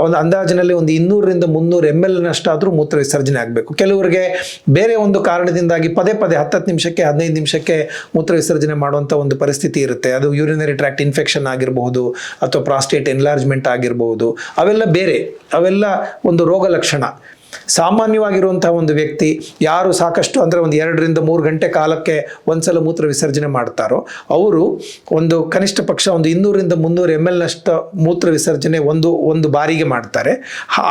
ಒಂದು ಅಂದಾಜಿನಲ್ಲಿ ಒಂದು 200-300 ml ನಷ್ಟಾದರೂ ಮೂತ್ರ ವಿಸರ್ಜನೆ ಆಗಬೇಕು. ಕೆಲವರಿಗೆ ಬೇರೆ ಒಂದು ಕಾರಣದಿಂದಾಗಿ ಪದೇ 10 ನಿಮಿಷಕ್ಕೆ 15 ನಿಮಿಷಕ್ಕೆ ಮೂತ್ರ ವಿಸರ್ಜನೆ ಮಾಡುವಂಥ ಒಂದು ಪರಿಸ್ಥಿತಿ ಇರುತ್ತೆ. ಅದು ಯೂರಿನರಿ ಟ್ರ್ಯಾಕ್ಟ್ ಇನ್ಫೆಕ್ಷನ್ ಆಗಿರಬಹುದು ಅಥವಾ ಪ್ರಾಸ್ಟೇಟ್ ಎನ್ಲಾರ್ಜ್ಮೆಂಟ್ ಆಗಿರಬಹುದು. ಅವೆಲ್ಲ ಒಂದು ರೋಗ ಲಕ್ಷಣ. ಸಾಮಾನ್ಯವಾಗಿರುವಂತಹ ಒಂದು ವ್ಯಕ್ತಿ ಯಾರು ಸಾಕಷ್ಟು ಅಂದರೆ ಒಂದು 2-3 ಗಂಟೆ ಕಾಲಕ್ಕೆ ಒಂದ್ಸಲ ಮೂತ್ರ ವಿಸರ್ಜನೆ ಮಾಡ್ತಾರೋ ಅವರು ಒಂದು ಕನಿಷ್ಠ ಪಕ್ಷ ಒಂದು 200-300 ml ನಷ್ಟು ಮೂತ್ರ ವಿಸರ್ಜನೆ ಒಂದು ಬಾರಿಗೆ ಮಾಡ್ತಾರೆ.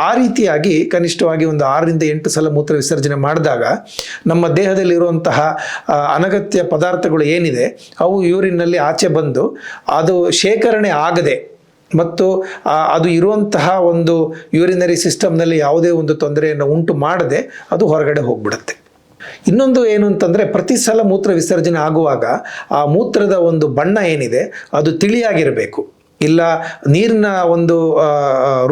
ಆ ರೀತಿಯಾಗಿ ಕನಿಷ್ಠವಾಗಿ ಒಂದು 6-8 ಸಲ ಮೂತ್ರ ವಿಸರ್ಜನೆ ಮಾಡಿದಾಗ ನಮ್ಮ ದೇಹದಲ್ಲಿರುವಂತಹ ಅನಗತ್ಯ ಪದಾರ್ಥಗಳು ಏನಿದೆ ಅವು ಯೂರಿನ್ನಲ್ಲಿ ಆಚೆ ಬಂದು ಅದು ಶೇಖರಣೆ ಆಗದೆ ಮತ್ತು ಅದು ಇರುವಂತಹ ಒಂದು ಯೂರಿನರಿ ಸಿಸ್ಟಮ್ನಲ್ಲಿ ಯಾವುದೇ ಒಂದು ತೊಂದರೆಯನ್ನು ಉಂಟು ಮಾಡದೆ ಅದು ಹೊರಗಡೆ ಹೋಗ್ಬಿಡುತ್ತೆ. ಇನ್ನೊಂದು ಏನು ಅಂತಂದರೆ, ಪ್ರತಿ ಸಲ ಮೂತ್ರ ವಿಸರ್ಜನೆ ಆಗುವಾಗ ಆ ಮೂತ್ರದ ಒಂದು ಬಣ್ಣ ಏನಿದೆ ಅದು ತಿಳಿಯಾಗಿರಬೇಕು. ಇಲ್ಲ ನೀರಿನ ಒಂದು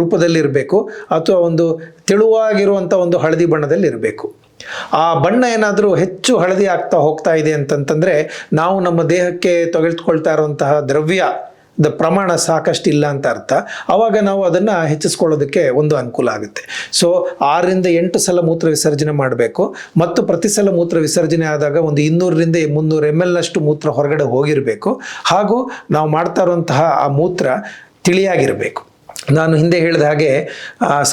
ರೂಪದಲ್ಲಿರಬೇಕು ಅಥವಾ ಒಂದು ತೆಳುವಾಗಿರುವಂಥ ಒಂದು ಹಳದಿ ಬಣ್ಣದಲ್ಲಿ ಇರಬೇಕು. ಆ ಬಣ್ಣ ಏನಾದರೂ ಹೆಚ್ಚು ಹಳದಿ ಆಗ್ತಾ ಹೋಗ್ತಾ ಇದೆ ಅಂತಂತಂದರೆ ನಾವು ನಮ್ಮ ದೇಹಕ್ಕೆ ತೆಗೆದುಕೊಳ್ತಾ ಇರುವಂತಹ ದ್ರವ್ಯದ ಪ್ರಮಾಣ ಸಾಕಷ್ಟು ಇಲ್ಲ ಅಂತ ಅರ್ಥ. ಆವಾಗ ನಾವು ಅದನ್ನು ಹೆಚ್ಚಿಸ್ಕೊಳ್ಳೋದಕ್ಕೆ ಒಂದು ಅನುಕೂಲ ಆಗುತ್ತೆ. ಸೊ 6-8 ಸಲ ಮೂತ್ರ ವಿಸರ್ಜನೆ ಮಾಡಬೇಕು ಮತ್ತು ಪ್ರತಿ ಸಲ ಮೂತ್ರ ವಿಸರ್ಜನೆ ಆದಾಗ ಒಂದು 200-300 ml ನಷ್ಟು ಮೂತ್ರ ಹೊರಗಡೆ ಹೋಗಿರಬೇಕು. ಹಾಗೂ ನಾವು ಮಾಡ್ತಾ ಇರುವಂತಹ ಆ ಮೂತ್ರ ತಿಳಿಯಾಗಿರಬೇಕು. ನಾನು ಹಿಂದೆ ಹೇಳಿದ ಹಾಗೆ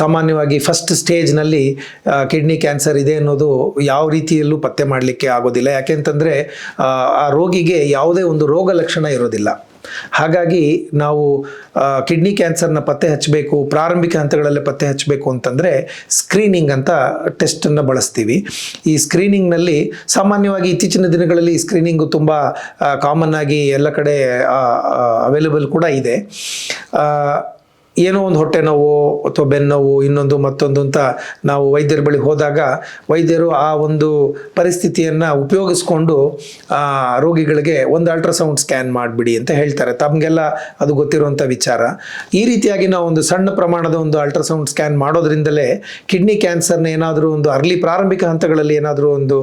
ಸಾಮಾನ್ಯವಾಗಿ ಫಸ್ಟ್ ಸ್ಟೇಜ್ನಲ್ಲಿ ಕಿಡ್ನಿ ಕ್ಯಾನ್ಸರ್ ಇದೆ ಅನ್ನೋದು ಯಾವ ರೀತಿಯಲ್ಲೂ ಪತ್ತೆ ಮಾಡಲಿಕ್ಕೆ ಆಗೋದಿಲ್ಲ. ಯಾಕೆಂತಂದರೆ ಆ ರೋಗಿಗೆ ಯಾವುದೇ ಒಂದು ರೋಗ ಲಕ್ಷಣ ಇರೋದಿಲ್ಲ. ಹಾಗಾಗಿ ನಾವು ಕಿಡ್ನಿ ಕ್ಯಾನ್ಸರ್ನ ಪತ್ತೆ ಹಚ್ಚಬೇಕು, ಪ್ರಾರಂಭಿಕ ಹಂತಗಳಲ್ಲೇ ಪತ್ತೆ ಹಚ್ಚಬೇಕು ಅಂತಂದರೆ ಸ್ಕ್ರೀನಿಂಗ್ ಅಂತ ಟೆಸ್ಟನ್ನು ಬಳಸ್ತೀವಿ. ಈ ಸ್ಕ್ರೀನಿಂಗ್ನಲ್ಲಿ ಸಾಮಾನ್ಯವಾಗಿ ಇತ್ತೀಚಿನ ದಿನಗಳಲ್ಲಿ ಸ್ಕ್ರೀನಿಂಗು ತುಂಬ ಕಾಮನ್ ಆಗಿ ಎಲ್ಲ ಕಡೆ ಅವೈಲೇಬಲ್ ಕೂಡ ಇದೆ. ಏನೋ ಒಂದು ಹೊಟ್ಟೆ ನೋವು ಅಥವಾ ಬೆನ್ನೋವು ಇನ್ನೊಂದು ಮತ್ತೊಂದು ಅಂತ ನಾವು ವೈದ್ಯರ ಬಳಿ ಹೋದಾಗ ವೈದ್ಯರು ಆ ಒಂದು ಪರಿಸ್ಥಿತಿಯನ್ನು ಉಪಯೋಗಿಸ್ಕೊಂಡು ರೋಗಿಗಳಿಗೆ ಒಂದು ಅಲ್ಟ್ರಾಸೌಂಡ್ ಸ್ಕ್ಯಾನ್ ಮಾಡಿಬಿಡಿ ಅಂತ ಹೇಳ್ತಾರೆ. ತಮಗೆಲ್ಲ ಅದು ಗೊತ್ತಿರುವಂಥ ವಿಚಾರ. ಈ ರೀತಿಯಾಗಿ ನಾವು ಒಂದು ಸಣ್ಣ ಪ್ರಮಾಣದ ಒಂದು ಅಲ್ಟ್ರಾಸೌಂಡ್ ಸ್ಕ್ಯಾನ್ ಮಾಡೋದ್ರಿಂದಲೇ ಕಿಡ್ನಿ ಕ್ಯಾನ್ಸರ್ನ ಏನಾದರೂ ಒಂದು ಪ್ರಾರಂಭಿಕ ಹಂತಗಳಲ್ಲಿ ಏನಾದರೂ ಒಂದು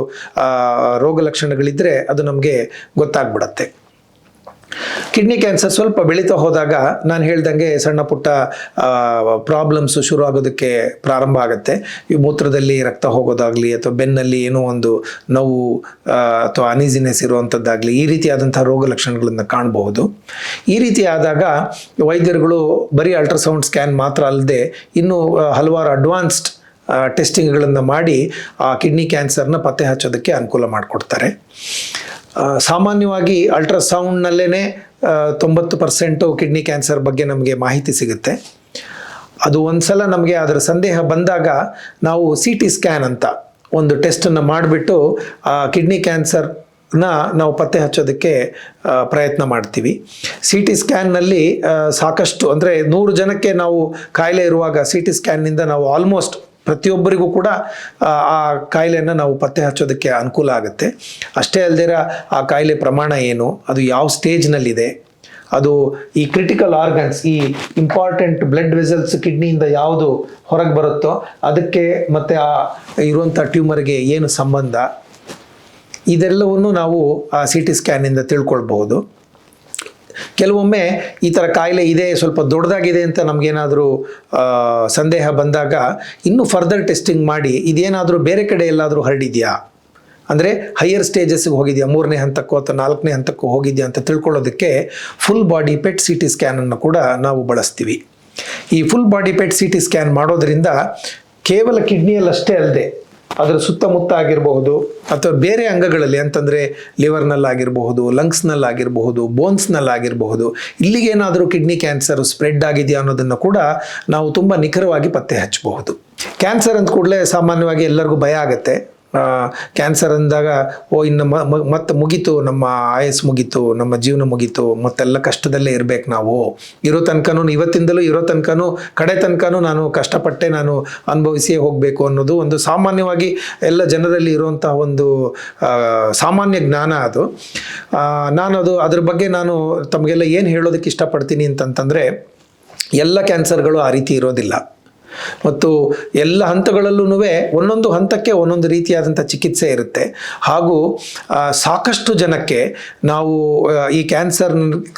ರೋಗ ಲಕ್ಷಣಗಳಿದ್ದರೆ ಅದು ನಮಗೆ ಗೊತ್ತಾಗ್ಬಿಡತ್ತೆ. ಕಿಡ್ನಿ ಕ್ಯಾನ್ಸರ್ ಸ್ವಲ್ಪ ಬೆಳೀತಾ ಹೋದಾಗ ನಾನು ಹೇಳ್ದಂಗೆ ಸಣ್ಣ ಪುಟ್ಟ ಪ್ರಾಬ್ಲಮ್ಸು ಶುರು ಆಗೋದಕ್ಕೆ ಪ್ರಾರಂಭ ಆಗುತ್ತೆ. ಈ ಮೂತ್ರದಲ್ಲಿ ರಕ್ತ ಹೋಗೋದಾಗಲಿ ಅಥವಾ ಬೆನ್ನಲ್ಲಿ ಏನೋ ಒಂದು ನೋವು ಅಥವಾ ಅನೀಸಿನೆಸ್ ಇರುವಂಥದ್ದಾಗಲಿ ಈ ರೀತಿಯಾದಂಥ ರೋಗ ಲಕ್ಷಣಗಳನ್ನು ಕಾಣಬಹುದು. ಈ ರೀತಿ ಆದಾಗ ವೈದ್ಯರುಗಳು ಬರೀ ಅಲ್ಟ್ರಾಸೌಂಡ್ ಸ್ಕ್ಯಾನ್ ಮಾತ್ರ ಅಲ್ಲದೆ ಇನ್ನೂ ಹಲವಾರು ಅಡ್ವಾನ್ಸ್ಡ್ ಟೆಸ್ಟಿಂಗ್ಗಳನ್ನು ಮಾಡಿ ಆ ಕಿಡ್ನಿ ಕ್ಯಾನ್ಸರ್ನ ಪತ್ತೆ ಹಚ್ಚೋದಕ್ಕೆ ಅನುಕೂಲ ಮಾಡಿಕೊಡ್ತಾರೆ. ಸಾಮಾನ್ಯವಾಗಿ ಅಲ್ಟ್ರಾಸೌಂಡ್ನಲ್ಲೇ 90% ಕಿಡ್ನಿ ಕ್ಯಾನ್ಸರ್ ಬಗ್ಗೆ ನಮಗೆ ಮಾಹಿತಿ ಸಿಗುತ್ತೆ. ಅದು ಒಂದು ಸಲ ನಮಗೆ ಅದರ ಸಂದೇಹ ಬಂದಾಗ ನಾವು CT ಸ್ಕ್ಯಾನ್ ಅಂತ ಒಂದು ಟೆಸ್ಟನ್ನು ಮಾಡಿಬಿಟ್ಟು ಕಿಡ್ನಿ ಕ್ಯಾನ್ಸರ್ ನಾವು ಪತ್ತೆ ಹಚ್ಚೋದಕ್ಕೆ ಪ್ರಯತ್ನ ಮಾಡ್ತೀವಿ. CT ಸ್ಕ್ಯಾನ್ನಲ್ಲಿ ಸಾಕಷ್ಟು, ಅಂದರೆ 100 ಜನಕ್ಕೆ ನಾವು ಕಾಯಿಲೆ ಇರುವಾಗ CT ಸ್ಕ್ಯಾನ್ನಿಂದ ನಾವು ಆಲ್ಮೋಸ್ಟ್ ಪ್ರತಿಯೊಬ್ಬರಿಗೂ ಕೂಡ ಆ ಕಾಯಿಲೆಯನ್ನು ನಾವು ಪತ್ತೆ ಹಚ್ಚೋದಕ್ಕೆ ಅನುಕೂಲ ಆಗುತ್ತೆ. ಅಷ್ಟೇ ಅಲ್ಲದೆ ಆ ಕಾಯಿಲೆ ಪ್ರಮಾಣ ಏನು, ಅದು ಯಾವ ಸ್ಟೇಜ್ನಲ್ಲಿದೆ, ಅದು ಈ ಕ್ರಿಟಿಕಲ್ ಆರ್ಗನ್ಸ್, ಈ ಇಂಪಾರ್ಟೆಂಟ್ ಬ್ಲಡ್ ವೆಸಲ್ಸ್ ಕಿಡ್ನಿಯಿಂದ ಯಾವುದು ಹೊರಗೆ ಬರುತ್ತೋ ಅದಕ್ಕೆ ಮತ್ತು ಆ ಇರುವಂಥ ಟ್ಯೂಮರ್ಗೆ ಏನು ಸಂಬಂಧ, ಇದೆಲ್ಲವನ್ನು ನಾವು ಆ CT ಸ್ಕ್ಯಾನಿಂದ ತಿಳ್ಕೊಳ್ಬಹುದು. ಕೆಲವೊಮ್ಮೆ ಈ ಥರ ಕಾಯಿಲೆ ಇದೆ, ಸ್ವಲ್ಪ ದೊಡ್ಡದಾಗಿದೆ ಅಂತ ನಮಗೇನಾದರೂ ಸಂದೇಹ ಬಂದಾಗ ಇನ್ನೂ ಫರ್ದರ್ ಟೆಸ್ಟಿಂಗ್ ಮಾಡಿ ಇದೇನಾದರೂ ಬೇರೆ ಕಡೆ ಎಲ್ಲಾದರೂ ಹರಡಿದೆಯಾ, ಅಂದರೆ ಹೈಯರ್ ಸ್ಟೇಜಸ್ಗೆ ಹೋಗಿದೆಯಾ, 3ನೇ ಹಂತಕ್ಕೋ ಅಥವಾ 4ನೇ ಹಂತಕ್ಕೋ ಹೋಗಿದೆಯಾ ಅಂತ ತಿಳ್ಕೊಳ್ಳೋದಕ್ಕೆ ಫುಲ್ ಬಾಡಿ PET CT ಸ್ಕ್ಯಾನನ್ನು ಕೂಡ ನಾವು ಬಳಸ್ತೀವಿ. ಈ full body PET CT scan ಮಾಡೋದ್ರಿಂದ ಕೇವಲ ಕಿಡ್ನಿಯಲ್ಲಷ್ಟೇ ಅಲ್ಲದೆ ಅದರ ಸುತ್ತಮುತ್ತ ಆಗಿರಬಹುದು ಅಥವಾ ಬೇರೆ ಅಂಗಗಳಲ್ಲಿ, ಅಂತಂದರೆ ಲಿವರ್ನಲ್ಲಾಗಿರಬಹುದು, ಲಂಗ್ಸ್ನಲ್ಲಾಗಿರಬಹುದು, ಬೋನ್ಸ್ನಲ್ಲಾಗಿರಬಹುದು, ಇಲ್ಲಿಗೇನಾದರೂ ಕಿಡ್ನಿ ಕ್ಯಾನ್ಸರ್ ಸ್ಪ್ರೆಡ್ ಆಗಿದೆಯಾ ಅನ್ನೋದನ್ನು ಕೂಡ ನಾವು ತುಂಬ ನಿಖರವಾಗಿ ಪತ್ತೆ ಹಚ್ಚಬಹುದು. ಕ್ಯಾನ್ಸರ್ ಅಂದ ಕೂಡಲೇ ಸಾಮಾನ್ಯವಾಗಿ ಎಲ್ಲರಿಗೂ ಭಯ ಆಗುತ್ತೆ. ಕ್ಯಾನ್ಸರ್ ಅಂದಾಗ ಇನ್ನು ಮತ್ತೆ ಮುಗೀತು, ನಮ್ಮ ಆಯಸ್ಸು ಮುಗೀತು, ನಮ್ಮ ಜೀವನ ಮುಗೀತು, ಮತ್ತೆಲ್ಲ ಕಷ್ಟದಲ್ಲೇ ಇರಬೇಕು, ನಾವು ಇರೋ ತನಕನೂ, ಇವತ್ತಿಂದಲೂ ಇರೋ ತನಕನೂ, ಕಡೆ ತನಕನೂ ನಾನು ಕಷ್ಟಪಟ್ಟೆ ನಾನು ಅನುಭವಿಸಿಯೇ ಹೋಗಬೇಕು ಅನ್ನೋದು ಒಂದು ಸಾಮಾನ್ಯವಾಗಿ ಎಲ್ಲ ಜನರಲ್ಲಿ ಇರುವಂಥ ಒಂದು ಸಾಮಾನ್ಯ ಜ್ಞಾನ ಅದು. ಅದ್ರ ಬಗ್ಗೆ ನಾನು ತಮಗೆಲ್ಲ ಏನು ಹೇಳೋದಕ್ಕೆ ಇಷ್ಟಪಡ್ತೀನಿ ಅಂತಂತಂದರೆ, ಎಲ್ಲ ಕ್ಯಾನ್ಸರ್ಗಳು ಆ ರೀತಿ ಇರೋದಿಲ್ಲ ಮತ್ತು ಎಲ್ಲ ಹಂತಗಳಲ್ಲೂ ಒಂದೊಂದು ಹಂತಕ್ಕೆ ಒಂದೊಂದು ರೀತಿಯಾದಂಥ ಚಿಕಿತ್ಸೆ ಇರುತ್ತೆ. ಹಾಗೂ ಸಾಕಷ್ಟು ಜನಕ್ಕೆ ನಾವು ಈ ಕ್ಯಾನ್ಸರ್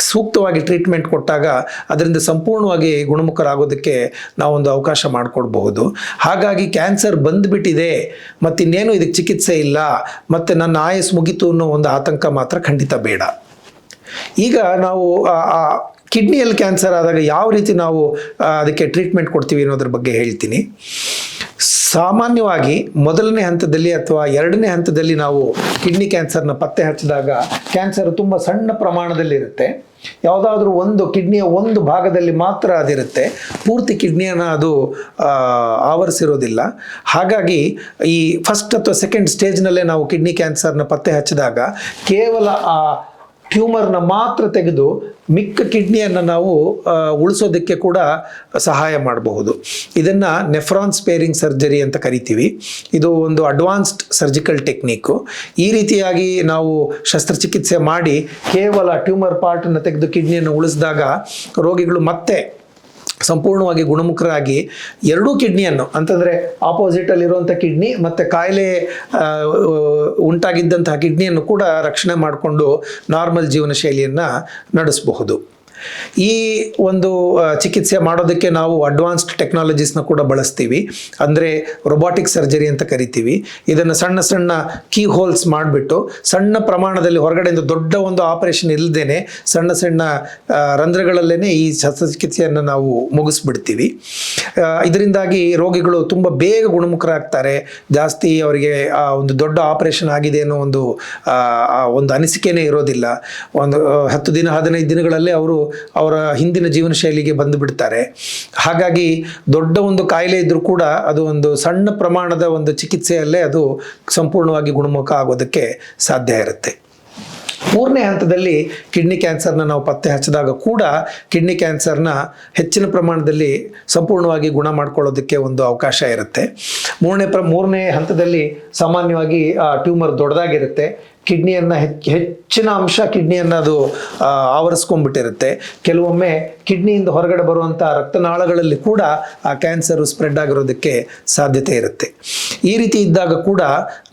ಸೂಕ್ತವಾಗಿ ಟ್ರೀಟ್ಮೆಂಟ್ ಕೊಟ್ಟಾಗ ಅದರಿಂದ ಸಂಪೂರ್ಣವಾಗಿ ಗುಣಮುಖರಾಗೋದಕ್ಕೆ ನಾವೊಂದು ಅವಕಾಶ ಮಾಡಿಕೊಡ್ಬಹುದು. ಹಾಗಾಗಿ ಕ್ಯಾನ್ಸರ್ ಬಂದುಬಿಟ್ಟಿದೆ ಮತ್ತು ಇನ್ನೇನು ಇದಕ್ಕೆ ಚಿಕಿತ್ಸೆ ಇಲ್ಲ ಮತ್ತು ನನ್ನ ಆಯಸ್ಸು ಮುಗಿತು ಅನ್ನೋ ಒಂದು ಆತಂಕ ಮಾತ್ರ ಖಂಡಿತ ಬೇಡ. ಈಗ ನಾವು ಕಿಡ್ನಿಯಲ್ಲಿ ಕ್ಯಾನ್ಸರ್ ಆದಾಗ ಯಾವ ರೀತಿ ನಾವು ಅದಕ್ಕೆ ಟ್ರೀಟ್ಮೆಂಟ್ ಕೊಡ್ತೀವಿ ಅನ್ನೋದ್ರ ಬಗ್ಗೆ ಹೇಳ್ತೀನಿ. ಸಾಮಾನ್ಯವಾಗಿ 1ನೇ ಹಂತದಲ್ಲಿ ಅಥವಾ 2ನೇ ಹಂತದಲ್ಲಿ ನಾವು ಕಿಡ್ನಿ ಕ್ಯಾನ್ಸರ್ನ ಪತ್ತೆ ಹಚ್ಚಿದಾಗ ಕ್ಯಾನ್ಸರ್ ತುಂಬ ಸಣ್ಣ ಪ್ರಮಾಣದಲ್ಲಿರುತ್ತೆ. ಯಾವುದಾದ್ರೂ ಒಂದು ಕಿಡ್ನಿಯ ಒಂದು ಭಾಗದಲ್ಲಿ ಮಾತ್ರ ಅದಿರುತ್ತೆ, ಪೂರ್ತಿ ಕಿಡ್ನಿಯನ್ನು ಅದು ಆವರಿಸಿರೋದಿಲ್ಲ. ಹಾಗಾಗಿ ಈ ಫಸ್ಟ್ ಅಥವಾ ಸೆಕೆಂಡ್ ಸ್ಟೇಜ್ನಲ್ಲೇ ನಾವು ಕಿಡ್ನಿ ಕ್ಯಾನ್ಸರ್ನ ಪತ್ತೆ ಹಚ್ಚಿದಾಗ ಕೇವಲ ಆ ಟ್ಯೂಮರ್ನ ಮಾತ್ರ ತೆಗೆದು ಮಿಕ್ಕ ಕಿಡ್ನಿಯನ್ನು ನಾವು ಉಳಿಸೋದಕ್ಕೆ ಕೂಡ ಸಹಾಯ ಮಾಡಬಹುದು. ಇದನ್ನು ನೆಫ್ರಾನ್ ಸ್ಪೇರಿಂಗ್ ಸರ್ಜರಿ ಅಂತ ಕರಿತೀವಿ. ಇದು ಒಂದು ಅಡ್ವಾನ್ಸ್ಡ್ ಸರ್ಜಿಕಲ್ ಟೆಕ್ನಿಕ್ಕು. ಈ ರೀತಿಯಾಗಿ ನಾವು ಶಸ್ತ್ರಚಿಕಿತ್ಸೆ ಮಾಡಿ ಕೇವಲ ಟ್ಯೂಮರ್ ಪಾರ್ಟನ್ನು ತೆಗೆದು ಕಿಡ್ನಿಯನ್ನು ಉಳಿಸಿದಾಗ ರೋಗಿಗಳು ಮತ್ತೆ ಸಂಪೂರ್ಣವಾಗಿ ಗುಣಮುಖರಾಗಿ ಎರಡೂ ಕಿಡ್ನಿಯನ್ನು, ಅಂತಂದರೆ ಆಪೋಸಿಟಲ್ಲಿರುವಂಥ ಕಿಡ್ನಿ ಮತ್ತು ಕಾಯಿಲೆ ಉಂಟಾಗಿದ್ದಂತಹ ಕಿಡ್ನಿಯನ್ನು ಕೂಡ ರಕ್ಷಣೆ ಮಾಡಿಕೊಂಡು ನಾರ್ಮಲ್ ಜೀವನ ಶೈಲಿಯನ್ನು ನಡೆಸಬಹುದು. ಈ ಒಂದು ಚಿಕಿತ್ಸೆ ಮಾಡೋದಕ್ಕೆ ನಾವು ಅಡ್ವಾನ್ಸ್ಡ್ ಟೆಕ್ನಾಲಜೀಸ್ನ ಕೂಡ ಬಳಸ್ತೀವಿ. ಅಂದರೆ ರೊಬಾಟಿಕ್ ಸರ್ಜರಿ ಅಂತ ಕರಿತೀವಿ. ಇದನ್ನು ಸಣ್ಣ ಸಣ್ಣ ಕೀ ಹೋಲ್ಸ್ ಮಾಡಿಬಿಟ್ಟು ಸಣ್ಣ ಪ್ರಮಾಣದಲ್ಲಿ ಹೊರಗಡೆಯಿಂದ ದೊಡ್ಡ ಒಂದು ಆಪರೇಷನ್ ಇಲ್ಲದೇನೆ ಸಣ್ಣ ಸಣ್ಣ ರಂಧ್ರಗಳಲ್ಲೇ ಈ ಶಸ್ತ್ರಚಿಕಿತ್ಸೆಯನ್ನು ನಾವು ಮುಗಿಸ್ಬಿಡ್ತೀವಿ. ಇದರಿಂದಾಗಿ ರೋಗಿಗಳು ತುಂಬ ಬೇಗ ಗುಣಮುಖರಾಗ್ತಾರೆ. ಜಾಸ್ತಿ ಅವರಿಗೆ ಒಂದು ದೊಡ್ಡ ಆಪರೇಷನ್ ಆಗಿದೆ ಅನ್ನೋ ಒಂದು ಅನಿಸಿಕೆನೇ ಇರೋದಿಲ್ಲ. ಒಂದು 10 ದಿನ 15 ದಿನಗಳಲ್ಲೇ ಅವರ ಹಿಂದಿನ ಜೀವನ ಶೈಲಿಗೆ ಬಂದು ಬಿಡ್ತಾರೆ. ಹಾಗಾಗಿ ದೊಡ್ಡ ಒಂದು ಕಾಯಿಲೆ ಇದ್ರೂ ಕೂಡ ಅದು ಒಂದು ಸಣ್ಣ ಪ್ರಮಾಣದ ಒಂದು ಚಿಕಿತ್ಸೆಯಲ್ಲೇ ಅದು ಸಂಪೂರ್ಣವಾಗಿ ಗುಣಮುಖ ಆಗೋದಕ್ಕೆ ಸಾಧ್ಯ ಇರುತ್ತೆ. 3ನೇ ಹಂತದಲ್ಲಿ ಕಿಡ್ನಿ ಕ್ಯಾನ್ಸರ್ನ ನಾವು ಪತ್ತೆ ಹಚ್ಚಿದಾಗ ಕೂಡ ಕಿಡ್ನಿ ಕ್ಯಾನ್ಸರ್ನ ಹೆಚ್ಚಿನ ಪ್ರಮಾಣದಲ್ಲಿ ಸಂಪೂರ್ಣವಾಗಿ ಗುಣ ಮಾಡ್ಕೊಳ್ಳೋದಕ್ಕೆ ಒಂದು ಅವಕಾಶ ಇರುತ್ತೆ. 3ನೇ ಹಂತದಲ್ಲಿ ಸಾಮಾನ್ಯವಾಗಿ ಟ್ಯೂಮರ್ ದೊಡ್ಡದಾಗಿರುತ್ತೆ. ಕಿಡ್ನಿಯನ್ನು ಹೆಚ್ಚಿನ ಅಂಶ ಕಿಡ್ನಿಯನ್ನು ಅದು ಆವರಿಸ್ಕೊಂಡ್ಬಿಟ್ಟಿರುತ್ತೆ. ಕೆಲವೊಮ್ಮೆ ಕಿಡ್ನಿಯಿಂದ ಹೊರಗಡೆ ಬರುವಂಥ ರಕ್ತನಾಳಗಳಲ್ಲಿ ಕೂಡ ಆ ಕ್ಯಾನ್ಸರು ಸ್ಪ್ರೆಡ್ ಆಗಿರೋದಕ್ಕೆ ಸಾಧ್ಯತೆ ಇರುತ್ತೆ. ಈ ರೀತಿ ಇದ್ದಾಗ ಕೂಡ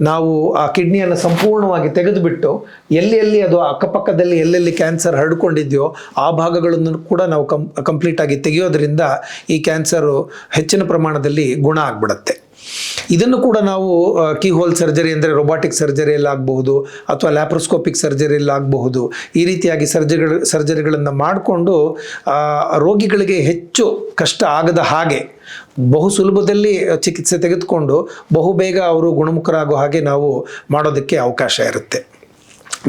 ನಾವು ಆ ಕಿಡ್ನಿಯನ್ನು ಸಂಪೂರ್ಣವಾಗಿ ತೆಗೆದುಬಿಟ್ಟು ಎಲ್ಲಿ ಅದು ಅಕ್ಕಪಕ್ಕದಲ್ಲಿ ಎಲ್ಲೆಲ್ಲಿ ಕ್ಯಾನ್ಸರ್ ಹರಡ್ಕೊಂಡಿದೆಯೋ ಆ ಭಾಗಗಳನ್ನು ಕೂಡ ನಾವು ಕಂಪ್ಲೀಟಾಗಿ ತೆಗೆಯೋದ್ರಿಂದ ಈ ಕ್ಯಾನ್ಸರು ಹೆಚ್ಚಿನ ಪ್ರಮಾಣದಲ್ಲಿ ಗುಣ ಆಗಿಬಿಡುತ್ತೆ. ಇದನ್ನು ಕೂಡ ನಾವು ಕೀಹೋಲ್ ಸರ್ಜರಿ ಅಂದರೆ ರೊಬಾಟಿಕ್ ಸರ್ಜರಿಯಲ್ಲಿ ಆಗಬಹುದು ಅಥವಾ ಲ್ಯಾಪ್ರೋಸ್ಕೋಪಿಕ್ ಸರ್ಜರಿಯಲ್ಲಿ ಆಗಬಹುದು. ಈ ರೀತಿಯಾಗಿ ಸರ್ಜರಿಗಳನ್ನು ಮಾಡಿಕೊಂಡು ರೋಗಿಗಳಿಗೆ ಹೆಚ್ಚು ಕಷ್ಟ ಆಗದ ಹಾಗೆ ಬಹು ಸುಲಭದಲ್ಲಿ ಚಿಕಿತ್ಸೆ ತೆಗೆದುಕೊಂಡು ಬಹುಬೇಗ ಅವರು ಗುಣಮುಖರಾಗೋ ಹಾಗೆ ನಾವು ಮಾಡೋದಕ್ಕೆ ಅವಕಾಶ ಇರುತ್ತೆ.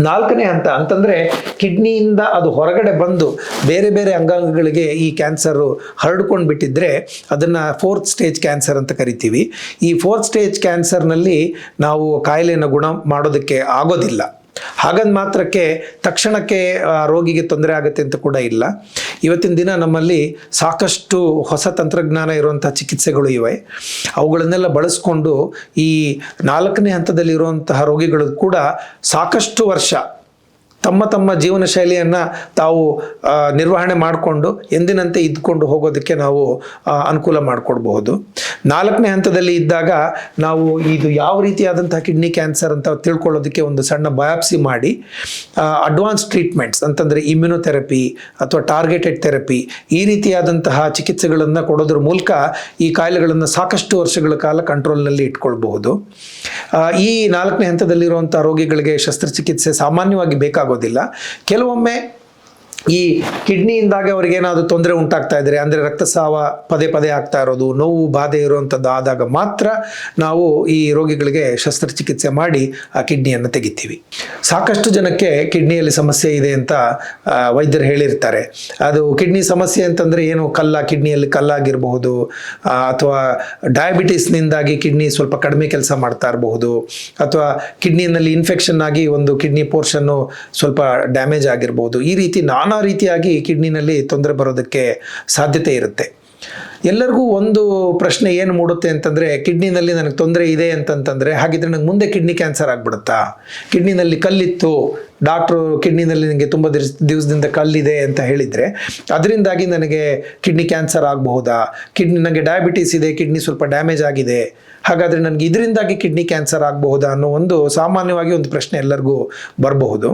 4ನೇ ಹಂತ ಅಂತಂದರೆ ಕಿಡ್ನಿಯಿಂದ ಅದು ಹೊರಗಡೆ ಬಂದು ಬೇರೆ ಬೇರೆ ಅಂಗಾಂಗಗಳಿಗೆ ಈ ಕ್ಯಾನ್ಸರು ಹರಡ್ಕೊಂಡು ಬಿಟ್ಟಿದ್ರೆ ಅದನ್ನು 4th ಸ್ಟೇಜ್ ಕ್ಯಾನ್ಸರ್ ಅಂತ ಕರಿತೀವಿ. ಈ 4th ಸ್ಟೇಜ್ ಕ್ಯಾನ್ಸರ್ನಲ್ಲಿ ನಾವು ಕಾಯಿಲೆಯನ್ನು ಗುಣ ಮಾಡೋದಕ್ಕೆ ಆಗೋದಿಲ್ಲ. ಹಾಗಂದ ಮಾತ್ರಕ್ಕೆ ತಕ್ಷಣಕ್ಕೆ ರೋಗಿಗೆ ತೊಂದರೆ ಆಗುತ್ತೆ ಅಂತ ಕೂಡ ಇಲ್ಲ. ಇವತ್ತಿನ ದಿನ ನಮ್ಮಲ್ಲಿ ಸಾಕಷ್ಟು ಹೊಸ ತಂತ್ರಜ್ಞಾನ ಇರುವಂಥ ಚಿಕಿತ್ಸೆಗಳು ಇವೆ. ಅವುಗಳನ್ನೆಲ್ಲ ಬಳಸ್ಕೊಂಡು ಈ 4ನೇ ಹಂತದಲ್ಲಿರುವಂತಹ ರೋಗಿಗಳು ಕೂಡ ಸಾಕಷ್ಟು ವರ್ಷ ತಮ್ಮ ಜೀವನ ಶೈಲಿಯನ್ನು ತಾವು ನಿರ್ವಹಣೆ ಮಾಡಿಕೊಂಡು ಎಂದಿನಂತೆ ಇದ್ಕೊಂಡು ಹೋಗೋದಕ್ಕೆ ನಾವು ಅನುಕೂಲ ಮಾಡಿಕೊಡ್ಬಹುದು. 4ನೇ ಹಂತದಲ್ಲಿ ಇದ್ದಾಗ ನಾವು ಇದು ಯಾವ ರೀತಿಯಾದಂತಹ ಕಿಡ್ನಿ ಕ್ಯಾನ್ಸರ್ ಅಂತ ತಿಳ್ಕೊಳ್ಳೋದಕ್ಕೆ ಒಂದು ಸಣ್ಣ ಬಯಾಪ್ಸಿ ಮಾಡಿ ಅಡ್ವಾನ್ಸ್ ಟ್ರೀಟ್ಮೆಂಟ್ಸ್ ಅಂತಂದರೆ ಇಮ್ಯುನೊಥೆರಪಿ ಅಥವಾ ಟಾರ್ಗೆಟೆಡ್ ಥೆರಪಿ ಈ ರೀತಿಯಾದಂತಹ ಚಿಕಿತ್ಸೆಗಳನ್ನು ಕೊಡೋದ್ರ ಮೂಲಕ ಈ ಕಾಯಿಲೆಗಳನ್ನು ಸಾಕಷ್ಟು ವರ್ಷಗಳ ಕಾಲ ಕಂಟ್ರೋಲ್ನಲ್ಲಿ ಇಟ್ಕೊಳ್ಬಹುದು. ಈ 4ನೇ ಹಂತದಲ್ಲಿರುವಂಥ ರೋಗಿಗಳಿಗೆ ಶಸ್ತ್ರಚಿಕಿತ್ಸೆ ಸಾಮಾನ್ಯವಾಗಿ ಬೇಕಾಗೋದಿಲ್ಲ. ಕೆಲವೊಮ್ಮೆ ಈ ಕಿಡ್ನಿಯಿಂದಾಗಿ ಅವ್ರಿಗೆ ಏನಾದರೂ ತೊಂದರೆ ಉಂಟಾಗ್ತಾ ಇದ್ರೆ, ಅಂದರೆ ರಕ್ತಸ್ರಾವ ಪದೇ ಆಗ್ತಾ ಇರೋದು, ನೋವು ಬಾಧೆ ಇರುವಂಥದ್ದು ಆದಾಗ ಮಾತ್ರ ನಾವು ಈ ರೋಗಿಗಳಿಗೆ ಶಸ್ತ್ರಚಿಕಿತ್ಸೆ ಮಾಡಿ ಆ ಕಿಡ್ನಿಯನ್ನು ತೆಗಿತೀವಿ. ಸಾಕಷ್ಟು ಜನಕ್ಕೆ ಕಿಡ್ನಿಯಲ್ಲಿ ಸಮಸ್ಯೆ ಇದೆ ಅಂತ ವೈದ್ಯರು ಹೇಳಿರ್ತಾರೆ. ಅದು ಕಿಡ್ನಿ ಸಮಸ್ಯೆ ಅಂತಂದರೆ ಏನು, ಕಿಡ್ನಿಯಲ್ಲಿ ಕಲ್ಲಾಗಿರಬಹುದು, ಅಥವಾ ಡಯಾಬಿಟಿಸ್ನಿಂದಾಗಿ ಕಿಡ್ನಿ ಸ್ವಲ್ಪ ಕಡಿಮೆ ಕೆಲಸ ಮಾಡ್ತಾ ಇರಬಹುದು, ಅಥವಾ ಕಿಡ್ನಿಯಲ್ಲಿ ಇನ್ಫೆಕ್ಷನ್ ಆಗಿ ಒಂದು ಕಿಡ್ನಿ ಪೋರ್ಷನ್ನು ಸ್ವಲ್ಪ ಡ್ಯಾಮೇಜ್ ಆಗಿರ್ಬೋದು. ಈ ರೀತಿ ನಾನಾ ರೀತಿಯಾಗಿ ಕಿಡ್ನಿನಲ್ಲಿ ತೊಂದರೆ ಬರೋದಕ್ಕೆ ಸಾಧ್ಯತೆ ಇರುತ್ತೆ. ಎಲ್ಲರಿಗೂ ಒಂದು ಪ್ರಶ್ನೆ ಏನು ಮೂಡುತ್ತೆ ಅಂತಂದರೆ, ಕಿಡ್ನಿನಲ್ಲಿ ನನಗೆ ತೊಂದರೆ ಇದೆ ಅಂತಂತಂದರೆ ಹಾಗಿದ್ರೆ ನನಗೆ ಮುಂದೆ ಕಿಡ್ನಿ ಕ್ಯಾನ್ಸರ್ ಆಗಿಬಿಡುತ್ತಾ? ಕಿಡ್ನಿನಲ್ಲಿ ಕಲ್ಲಿತ್ತು, ಡಾಕ್ಟ್ರು ಕಿಡ್ನಿನಲ್ಲಿ ನನಗೆ ತುಂಬ ದಿವಸದಿಂದ ಕಲ್ಲಿದೆ ಅಂತ ಹೇಳಿದರೆ ಅದರಿಂದಾಗಿ ನನಗೆ ಕಿಡ್ನಿ ಕ್ಯಾನ್ಸರ್ ಆಗಬಹುದಾ? ನನಗೆ ಡಯಾಬಿಟೀಸ್ ಇದೆ, ಕಿಡ್ನಿ ಸ್ವಲ್ಪ ಡ್ಯಾಮೇಜ್ ಆಗಿದೆ, ಹಾಗಾದರೆ ನನಗೆ ಇದರಿಂದಾಗಿ ಕಿಡ್ನಿ ಕ್ಯಾನ್ಸರ್ ಆಗಬಹುದಾ ಅನ್ನೋ ಒಂದು ಸಾಮಾನ್ಯವಾಗಿ ಒಂದು ಪ್ರಶ್ನೆ ಎಲ್ಲರಿಗೂ ಬರಬಹುದು.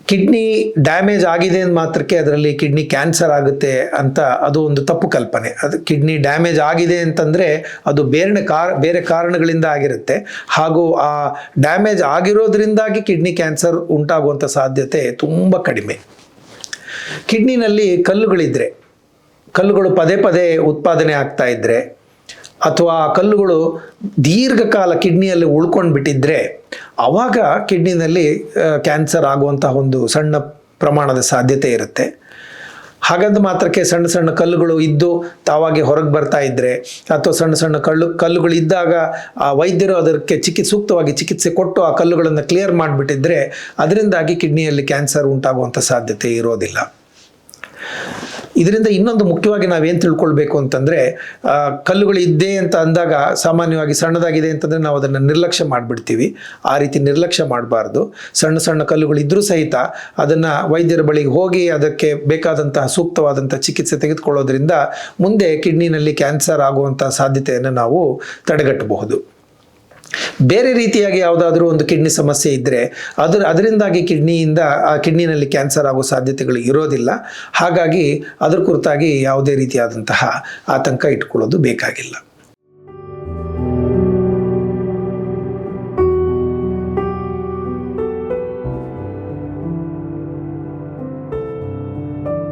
ಕಿಡ್ನಿ ಡ್ಯಾಮೇಜ್ ಆಗಿದೆ ಅಂದ ಮಾತ್ರಕ್ಕೆ ಅದರಲ್ಲಿ ಕಿಡ್ನಿ ಕ್ಯಾನ್ಸರ್ ಆಗುತ್ತೆ ಅಂತ ಅದು ಒಂದು ತಪ್ಪು ಕಲ್ಪನೆ. ಅದು ಕಿಡ್ನಿ ಡ್ಯಾಮೇಜ್ ಆಗಿದೆ ಅಂತಂದರೆ ಅದು ಬೇರೆ ಕಾರಣಗಳಿಂದ ಆಗಿರುತ್ತೆ. ಹಾಗೂ ಆ ಡ್ಯಾಮೇಜ್ ಆಗಿರೋದ್ರಿಂದಾಗಿ ಕಿಡ್ನಿ ಕ್ಯಾನ್ಸರ್ ಉಂಟಾಗುವಂಥ ಸಾಧ್ಯತೆ ತುಂಬ ಕಡಿಮೆ. ಕಿಡ್ನಿನಲ್ಲಿ ಕಲ್ಲುಗಳು ಪದೇ ಉತ್ಪಾದನೆ ಆಗ್ತಾ ಇದ್ದರೆ, ಅಥವಾ ಆ ಕಲ್ಲುಗಳು ದೀರ್ಘಕಾಲ ಕಿಡ್ನಿಯಲ್ಲಿ ಉಳ್ಕೊಂಡು ಬಿಟ್ಟಿದ್ರೆ ಆವಾಗ ಕಿಡ್ನಿನಲ್ಲಿ ಕ್ಯಾನ್ಸರ್ ಆಗುವಂತಹ ಒಂದು ಸಣ್ಣ ಪ್ರಮಾಣದ ಸಾಧ್ಯತೆ ಇರುತ್ತೆ. ಹಾಗಂತ ಮಾತ್ರಕ್ಕೆ ಸಣ್ಣ ಕಲ್ಲುಗಳು ಇದ್ದು ತಾವಾಗಿ ಹೊರಗೆ ಬರ್ತಾ ಇದ್ದರೆ, ಅಥವಾ ಸಣ್ಣ ಕಲ್ಲುಗಳು ಇದ್ದಾಗ ಆ ವೈದ್ಯರು ಅದಕ್ಕೆ ಸೂಕ್ತವಾಗಿ ಚಿಕಿತ್ಸೆ ಕೊಟ್ಟು ಆ ಕಲ್ಲುಗಳನ್ನು ಕ್ಲಿಯರ್ ಮಾಡಿಬಿಟ್ಟಿದ್ರೆ ಅದರಿಂದಾಗಿ ಕಿಡ್ನಿಯಲ್ಲಿ ಕ್ಯಾನ್ಸರ್ ಉಂಟಾಗುವಂಥ ಸಾಧ್ಯತೆ ಇರೋದಿಲ್ಲ. ಇದರಿಂದ ಇನ್ನೊಂದು ಮುಖ್ಯವಾಗಿ ನಾವೇನು ತಿಳ್ಕೊಳ್ಬೇಕು ಅಂತಂದರೆ, ಕಲ್ಲುಗಳು ಇದ್ದೇ ಅಂತ ಅಂದಾಗ ಸಾಮಾನ್ಯವಾಗಿ ಸಣ್ಣದಾಗಿದೆ ಅಂತಂದರೆ ನಾವು ಅದನ್ನು ನಿರ್ಲಕ್ಷ್ಯ ಮಾಡಿಬಿಡ್ತೀವಿ. ಆ ರೀತಿ ನಿರ್ಲಕ್ಷ್ಯ ಮಾಡಬಾರ್ದು. ಸಣ್ಣ ಕಲ್ಲುಗಳು ಇದ್ದರೂ ಸಹಿತ ಅದನ್ನು ವೈದ್ಯರ ಬಳಿಗೆ ಹೋಗಿ ಅದಕ್ಕೆ ಬೇಕಾದಂತಹ ಸೂಕ್ತವಾದಂಥ ಚಿಕಿತ್ಸೆ ತೆಗೆದುಕೊಳ್ಳೋದ್ರಿಂದ ಮುಂದೆ ಕಿಡ್ನಿನಲ್ಲಿ ಕ್ಯಾನ್ಸರ್ ಆಗುವಂಥ ಸಾಧ್ಯತೆಯನ್ನು ನಾವು ತಡೆಗಟ್ಟಬಹುದು. ಬೇರೆ ರೀತಿಯಾಗಿ ಯಾವುದಾದ್ರೂ ಒಂದು ಕಿಡ್ನಿ ಸಮಸ್ಯೆ ಇದ್ದರೆ ಅದರಿಂದಾಗಿ ಕಿಡ್ನಿನಲ್ಲಿ ಕ್ಯಾನ್ಸರ್ ಆಗೋ ಸಾಧ್ಯತೆಗಳು ಇರೋದಿಲ್ಲ. ಹಾಗಾಗಿ ಅದರ ಕುರಿತಾಗಿ ಯಾವುದೇ ರೀತಿಯಾದಂತಹ ಆತಂಕ ಇಟ್ಕೊಳ್ಳೋದು ಬೇಕಾಗಿಲ್ಲ.